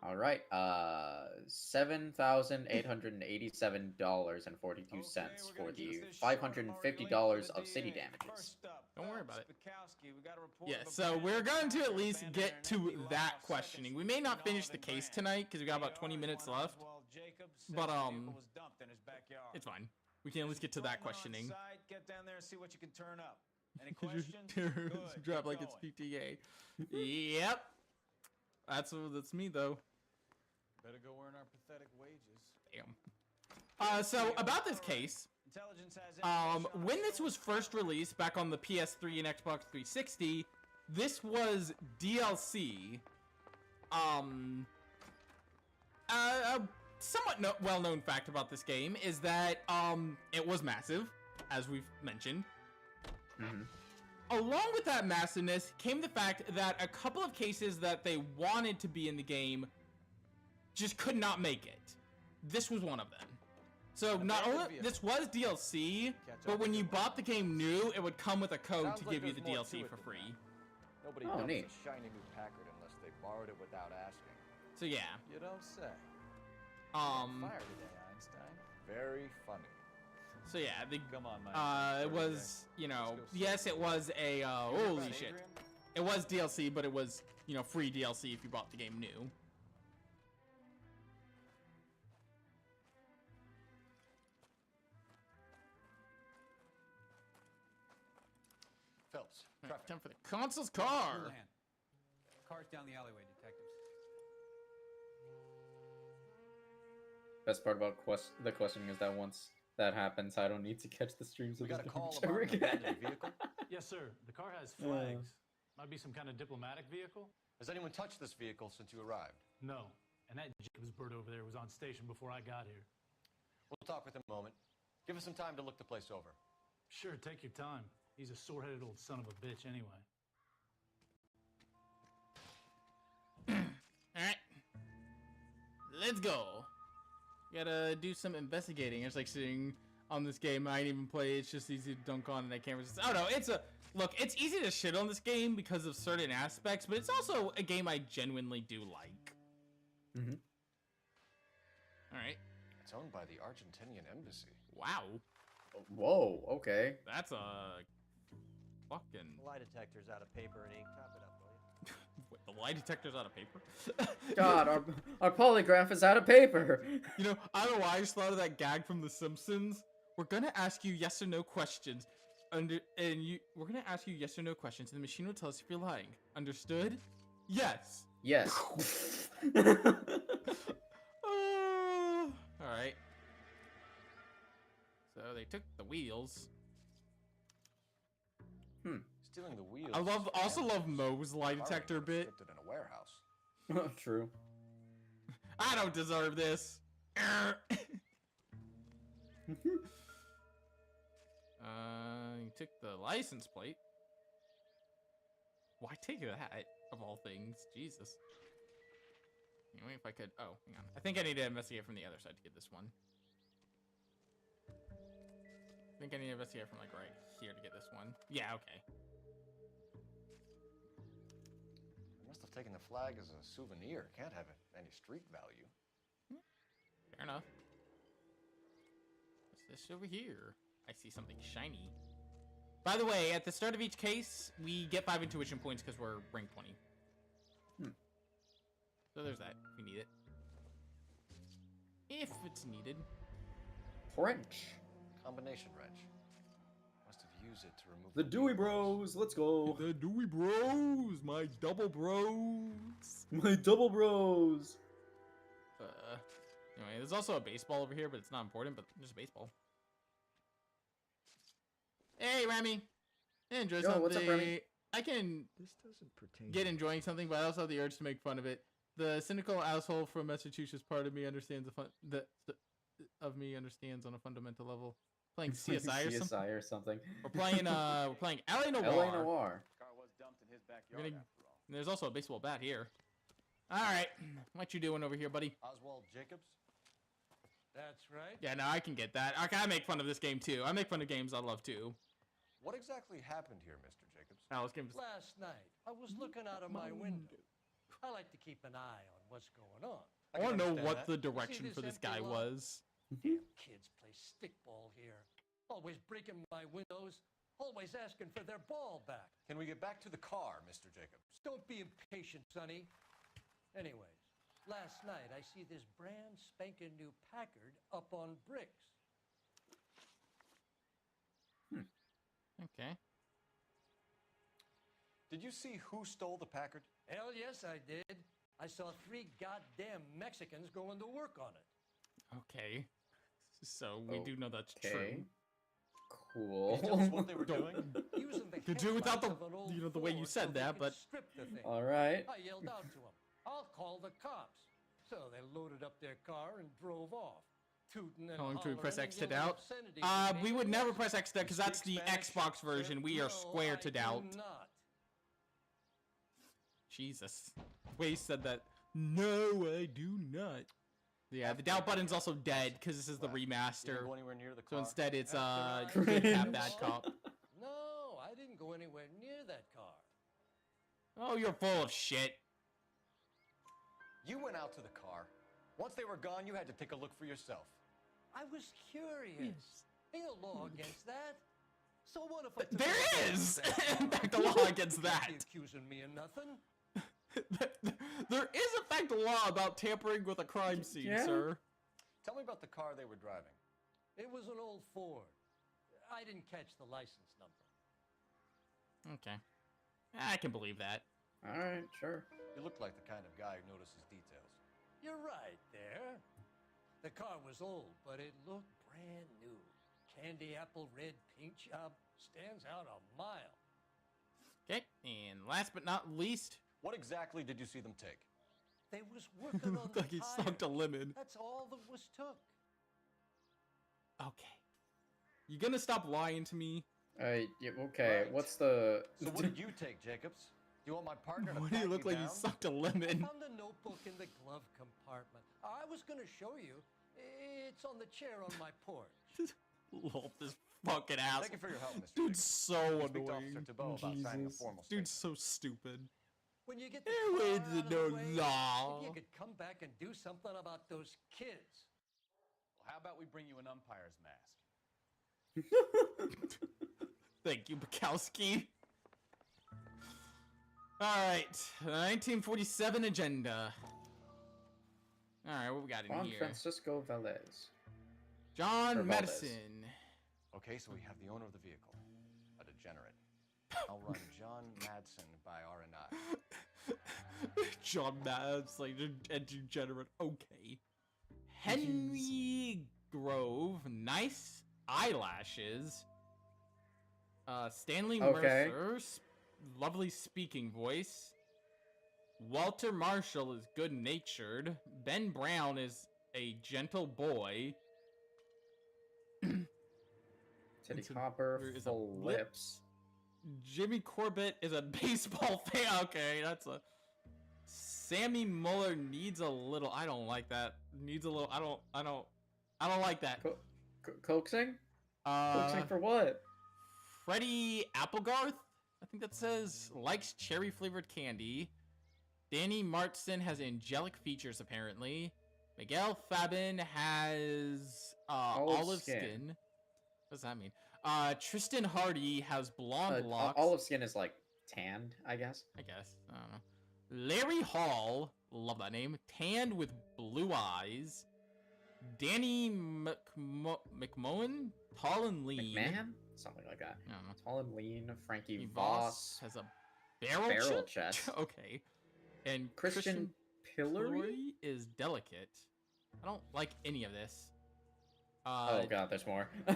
All right, $7,887.42 for the $550 of city damages. Don't worry about it. Yeah, so we're going to at least get to that questioning. We may not finish the case tonight because we got about 20 minutes left, but it's fine. We can at least get to that questioning. Get down there and see what you can turn up. Any Because questions? terrorists drive like it's GTA. Yep. That's me though. Better go earn our pathetic wages. Damn. So about this case, when this was first released back on the PS3 and Xbox 360, this was DLC. A somewhat well-known fact about this game is that it was massive, as we've mentioned. Along with that massiveness came the fact that a couple of cases that they wanted to be in the game just could not make it. This was one of them. So not only this was DLC, but when you bought the game new, it would come with a code to give you the DLC for free. Nobody dumps a shiny new Packard unless they borrowed it without asking. So yeah. You don't say. Fire today, Einstein. Very funny. So yeah, come on, man. It was, you know, yes, it was a holy shit. It was DLC, but it was, you know, free DLC if you bought the game new. Phelps, All right, traffic. time for the consul's car. Houlihan. Car's down the alleyway, detectives. Best part about the questioning is that once that happens, I don't need to catch the streams of We this got a call ever about an again. abandoned vehicle. Yes, sir. The car has flags. Might be some kind of diplomatic vehicle? Has anyone touched this vehicle since you arrived? No. And that Jacobs bird over there was on station before I got here. We'll talk with him in a moment. Give us some time to look the place over. Sure, take your time. He's a sore-headed old son of a bitch anyway. Alright. Let's go. Gotta do some investigating. It's like sitting on this game I didn't even play. It's just easy to dunk on and I can't resist. Oh no, look, it's easy to shit on this game because of certain aspects, but it's also a game I genuinely do like. Mm-hmm. Alright. It's owned by the Argentinian embassy. Wow. Whoa, okay. That's a fucking... The lie detector's out of paper and ink. Top it up, will you? Wait, the lie detector's out of paper? God, our polygraph is out of paper. You know, I don't know why I just thought of that gag from The Simpsons. We're gonna ask you yes or no questions. We're gonna ask you yes or no questions, and the machine will tell us if you're lying. Understood? Yes. Yes. Alright. So they took the wheels. Stealing the wheels. I also love Moe's lie detector bit. Kept it in a warehouse. True. I don't deserve this. You took the license plate. Why take that, of all things? Jesus. Wait if I could... Oh, hang on. I think I need to investigate from the other side to get this one. I think I need to investigate from, like, right here to get this one. Yeah, okay. They must have taken the flag as a souvenir. Can't have any street value. Fair enough. What's this over here? I see something shiny. By the way, at the start of each case, we get 5 intuition points because we're rank 20. So there's that, if we need it. If it's needed. Wrench. Combination wrench. Must have used it to remove The Dewey Bros, let's go. The Dewey Bros, my double bros. My double bros. Anyway, there's also a baseball over here, but it's not important, but there's a baseball. Hey, Remy. Enjoy something. What's up, Remy? I can This doesn't pertain. get enjoying something, but I also have the urge to make fun of it. The cynical asshole from Massachusetts part of me understands understands on a fundamental level. Playing CSI or something. We're playing LA Noire. LA Noire. Car was dumped in his backyard after all. There's also a baseball bat here. All right, what you doing over here, buddy? Oswald Jacobs? That's right. Yeah, no, I can get that. Okay, I make fun of this game too. I make fun of games I love too. What exactly happened here, Mr. Jacobs? Alice games. Last night, I was looking out of my window. I like to keep an eye on what's going on. I want to know what the direction for this guy was. Damn kids play stickball here. Always breaking my windows. Always asking for their ball back. Can we get back to the car, Mr. Jacobs? Don't be impatient, Sonny. Anyways, last night I see this brand spanking new Packard up on bricks. Okay. Did you see who stole the Packard? Hell yes, I did. I saw 3 goddamn Mexicans going to work on it. Okay. So we do know that's true. Cool. Can you tell us what they were doing? Using the Could do without the headlights of an old the way you Ford said so they that, could but strip the thing. All right. I yelled out to them, "I'll call the cops." So they loaded up their car and drove off. Tooting and telling him to press hollering X and to yelling doubt. obscenities at me. We would never press Yes. X to doubt because that's the Xbox version. We are square to doubt. Do not. Jesus. The way he said that. No, I do not. Yeah, the doubt button's also dead because this is the You remaster. didn't go anywhere near the So car? instead, it's After good I- have that cop. No, I didn't go anywhere near that car. Oh, you're full of shit. You went out to the car. Once they were gone, you had to take a look for yourself. I was curious. Ain't no law against that. So what if I took There a look is! at that In car? fact, a law against You can't that. be accusing me of nothing. There is, in fact, a law about tampering with a crime scene, Yeah? sir. Tell me about the car they were driving. It was an old Ford. I didn't catch the license number. Okay. I can believe that. All right, sure. You look like the kind of guy who notices details. You're right there. The car was old, but it looked brand new. Candy apple red paint job stands out a mile. Okay, and last but not least, what exactly did you see them take? They was working on looked the like he tires. sucked a lemon. That's all that was took. Okay. You gonna stop lying to me? Yeah, okay, Right. what's the... So what did you take, Jacobs? Do you want my partner to Why do you pat look like down? you sucked a I lemon? found a notebook in the glove compartment. I was going to show you. It's on the chair on my porch. Lol, this fucking ass. Thank you for your help, Mr. Dude's so Speak to annoying. Officer Thibault about signing a Jesus. formal Dude's so stupid. When you get the Eh, car wait, out of no, the way, no. if you could come back and do something about those kids. Well, how about we bring you an umpire's mask? Thank you, Bukowski. Alright, 1947 agenda. Alright, what we got in Juan here? Francisco Velez. John Or Valdez. Madison. Okay, so we have the owner of the vehicle, a degenerate. I'll run John Madsen by R&I. John Madsen, like a degenerate. Okay. Henry Grove, nice eyelashes. Stanley Okay. Mercer, lovely speaking voice. Walter Marshall is good-natured. Ben Brown is a gentle boy. Teddy Copper, is full a lip. lips. Jimmy Corbett is a baseball fan. Okay, that's a. Sammy Muller needs a little. I don't like that. Needs a little. I don't like that. Coaxing? Coaxing for what? Freddie Applegarth, I think that says, likes cherry flavored candy. Danny Martson has angelic features apparently. Miguel Fabin has olive skin. What does that mean? Tristan Hardy has blonde locks. Olive skin is like tanned, I guess. I don't know. Larry Hall, love that name, tanned with blue eyes. Danny McMohan, tall and lean. McMahon? Something like that. I don't know. Tall and lean. Frankie Voss Voss. has a barrel chest. Okay. And Christian Pillory? is delicate. I don't like any of this. Oh god, there's more. Yeah.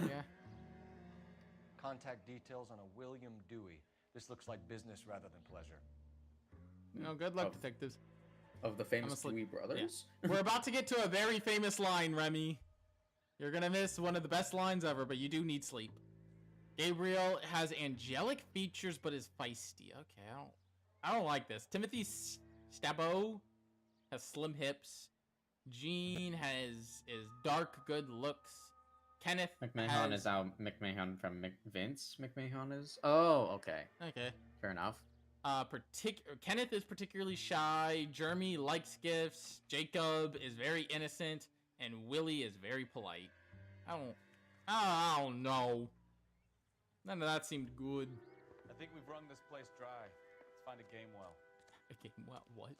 Contact details on a William Dewey. This looks like business rather than pleasure. No, good luck, detectives. Of the famous Honestly, Dewey brothers? Yeah. We're about to get to a very famous line, Remy. You're gonna miss one of the best lines ever, but you do need sleep. Gabriel has angelic features, but is feisty. Okay, I don't like this. Timothy Stabbo has slim hips. Gene is dark, good looks. Kenneth McMahon is how McMahon from Vince McMahon is. Oh, okay. Okay. Fair enough. Kenneth is particularly shy. Jeremy likes gifts. Jacob is very innocent, and Willie is very polite. I don't know. None of that seemed good. I think we've wrung this place dry. Let's find a game well. A game well? What?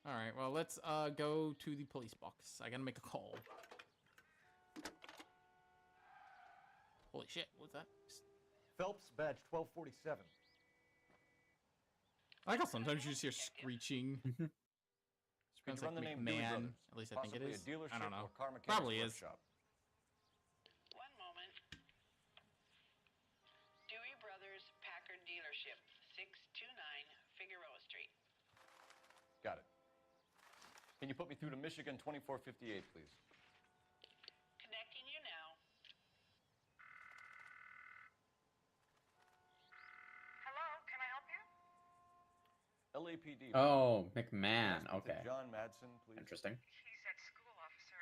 All right. Well, let's go to the police box. I gotta make a call. Holy shit! What's that? Phelps, badge 1247. I like how sometimes you just hear screeching. Sounds like Run the name Dewey McMahon. Brothers. At least I think it Possibly is. a dealership I don't know. or car mechanic's Probably is. workshop. One moment. Dewey Brothers Packard Dealership, 629 Figueroa Street. Got it. Can you put me through to Michigan 2458, please? Connecting you now. Hello, can I help you? LAPD. Oh, McMahon. Okay. John Madsen, please. Interesting. He's at school, officer.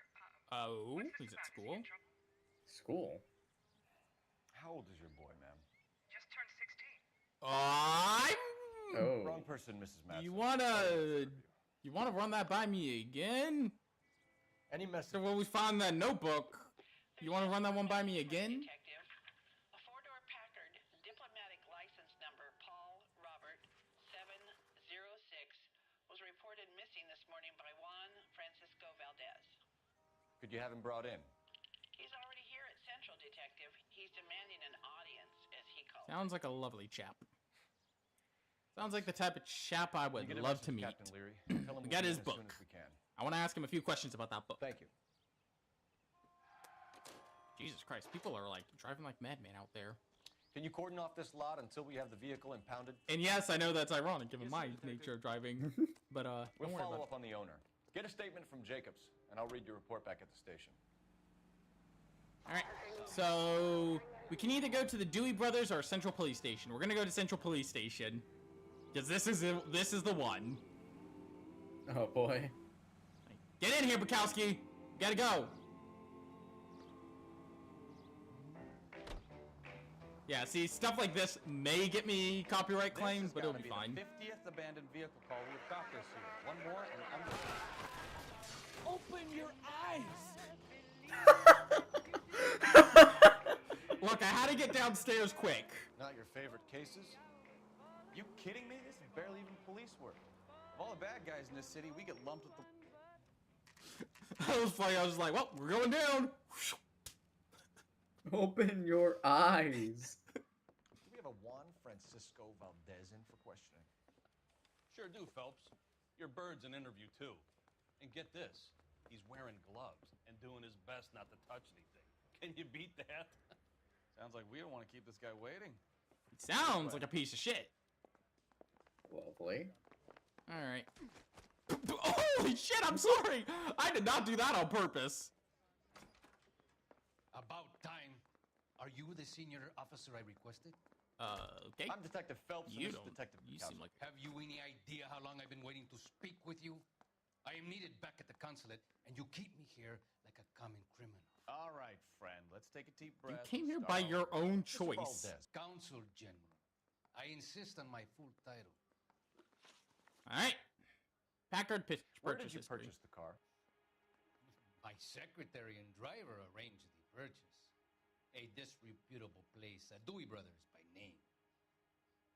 Oh, he's at school? School? How old is your boy, ma'am? Just turned 16. Oh. Wrong person, Mrs. Madsen. You wanna run that by me again? Any message? So when we found that notebook, you wanna run that one by me again? Detective, a four-door Packard diplomatic license number Paul Robert 706 was reported missing this morning by Juan Francisco Valdez. Could you have him brought in? He's already here at Central, Detective. He's demanding an audience, as he calls it. Sounds like a lovely chap. Sounds like the type of chap I would get a love to message, meet. Captain Leary. Tell him We we'll got be his in book. as soon as we can. I want to ask him a few questions about that book. Thank you. Jesus Christ, people are like driving like madmen out there. Can you cordon off this lot until we have the vehicle impounded? And yes, I know that's ironic given my nature of driving, but We'll don't worry follow about up on the owner. Get a statement from Jacobs, and I'll read your report back at the station. it. All right, so we can either go to the Dewey Brothers or Central Police Station. We're gonna go to Central Police Station because this is the one. Oh boy. Get in here, Bukowski. Gotta go. Yeah, see, stuff like this may get me copyright claims, but it'll be fine. The 50th abandoned vehicle call we've got this year. One more, and I'm... Open your eyes! Look, I had to get downstairs quick. Not your favorite cases? You kidding me? This is barely even police work. Of all the bad guys in this city, we get lumped with the... I was like, well, we're going down. Open your eyes. Do we have a Juan Francisco Valdez in for questioning? Sure do, Phelps. Your bird's an interview, too. And get this, he's wearing gloves and doing his best not to touch anything. Can you beat that? Sounds like we don't want to keep this guy waiting. He sounds like a piece of shit. Lovely. All right. Holy shit, I'm sorry. I did not do that on purpose. About time. Are you the senior officer I requested? Okay. I'm Detective Phelps, You and this don't. is Detective You Bukowski. seem like. Have you any idea how long I've been waiting to speak with you? I am needed back at the consulate, and you keep me here like a common criminal. All right, friend. Let's take a deep You breath. came here and by start your over. own Mr. choice. Valdez. Consul General. I insist on my full title. All right. Packard purchase Where did you history. purchase the car? My secretary and driver arranged the purchase. A disreputable place, Dewey Brothers by name.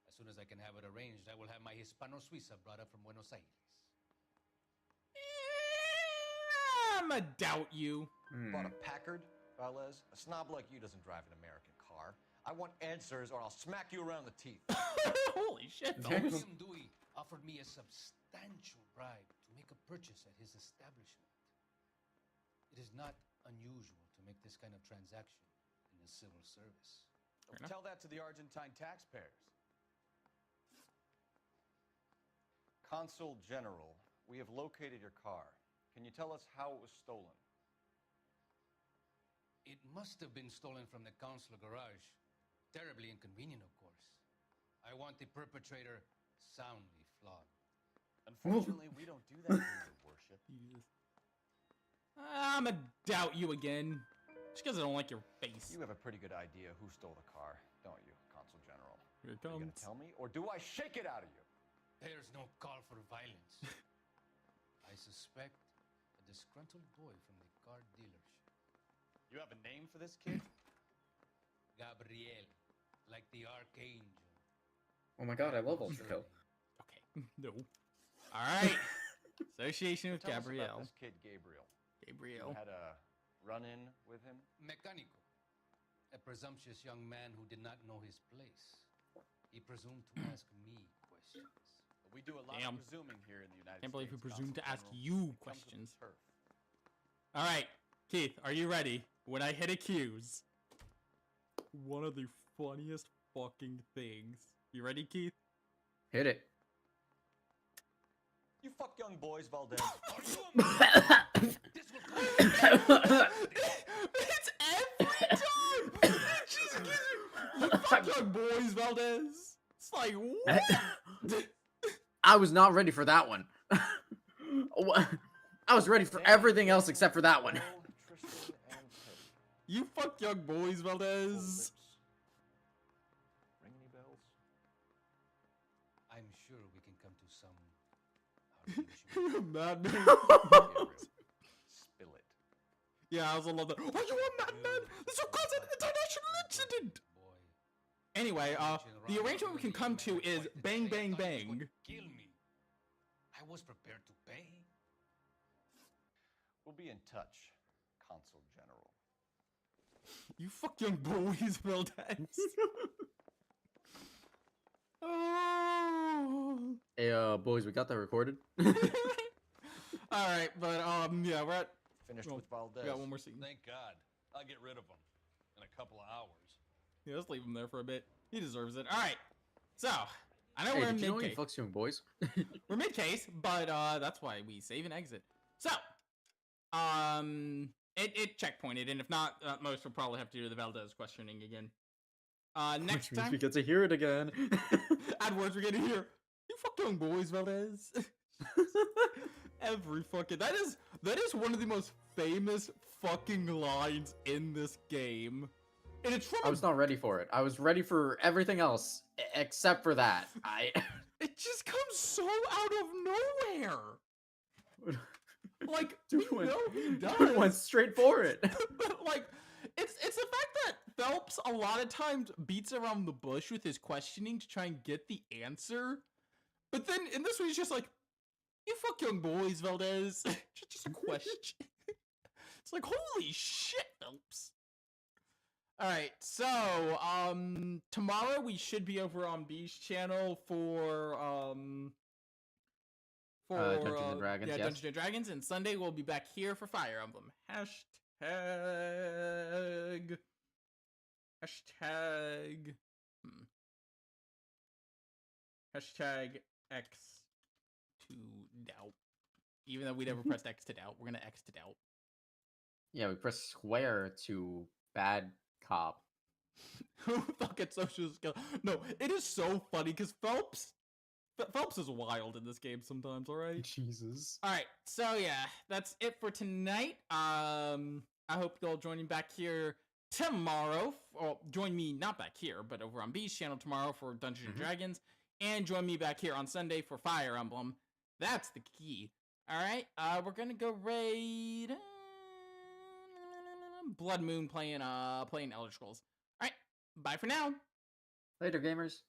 As soon as I can have it arranged, I will have my Hispano Suiza brought up from Buenos Aires. I'ma doubt you. Bought a Packard, Valdez? A snob like you doesn't drive an American car. I want answers, or I'll smack you around the teeth. Holy shit, William Dewey offered me a substantial bribe to make a purchase at his establishment. It is not unusual to make this kind of transaction in the civil service. Tell that to the Argentine taxpayers. Consul General, we have located your car. Can you tell us how it was stolen? It must have been stolen from the consular garage. Terribly inconvenient, of course. I want the perpetrator soundly flogged. Unfortunately, we don't do that here, Your Worship. I'ma doubt you again. Just because I don't like your face. You have a pretty good idea who stole the car, don't you, Consul General? Here it Are you comes. gonna tell me, or do I shake it out of you? There's no call for violence. I suspect a disgruntled boy from the car dealership. You have a name for this kid? Gabriel, like the archangel. Oh my god, I love Ultrakill. Okay. No. All right. Association with Tell us Gabrielle. about this kid, Gabriel. Gabriel. You had a run-in with him? Mecánico. A presumptuous young man who did not know his place. He presumed to ask me questions. We do a lot Damn. of presuming here in the United Can't believe States. we presumed to Consul ask General. you It comes with questions. turf. All right, Keith, are you ready? When I hit accuse, one of the funniest fucking things. You ready, Keith? Hit it. You fuck young boys, Valdez. It's every time! You fuck young boys, Valdez. It's like, what? I was not ready for that one. I was ready for everything else except for that one. You fuck young boys, Valdez. Ring any bells? I'm sure we can come to some. You're a madman. Spill it. Yeah, I also love that. Are you a madman? This will cause an international incident. Anyway, the arrangement we can come to is bang, bang, bang. Kill me. I was prepared to pay. We'll be in touch, Consul General. You fuck young boys, Valdez. Oh. Hey, boys, we got that recorded. All right, but yeah, we're at Finished with Valdez. We got one more scene. Thank God. I'll get rid of him in a couple of hours. Yeah, let's leave him there for a bit. He deserves it. All right. So I know Hey, we're in did you know he mid-case. fucks young boys? We're mid-case, but that's why we save and exit. So it checkpointed, and if not, most will probably have to do the Valdez questioning again. Next Which means time we get to hear it again. Add words we're gonna hear. You fucked young boys, Valdez. Every fucking that is one of the most famous fucking lines in this game. And it's from I was not ready for it. I was ready for everything else except for that. It just comes so out of nowhere. Like we know he does. Dude went straight for it. But like it's the fact that Phelps a lot of times beats around the bush with his questioning to try and get the answer. But then in this one he's just like, you fuck young boys, Valdez. Just a question. It's like, holy shit, Phelps. Alright, so tomorrow we should be over on B's channel for Dungeons and Dragons, yeah, yes. Dungeons and Dragons, and Sunday we'll be back here for Fire Emblem. Hashtag X to doubt. Even though we never pressed X to doubt, we're gonna X to doubt. Yeah, we press square to bad cop. Who fucking social skill? No, it is so funny because Phelps is wild in this game sometimes. All right. Jesus. All right. So yeah, that's it for tonight. I hope you'll join me back here tomorrow. Or join me not back here, but over on B's channel tomorrow for Dungeons and Dragons, and join me back here on Sunday for Fire Emblem. That's the key. All right. We're gonna go raid Blood Moon playing Elder Scrolls. All right. Bye for now. Later, gamers.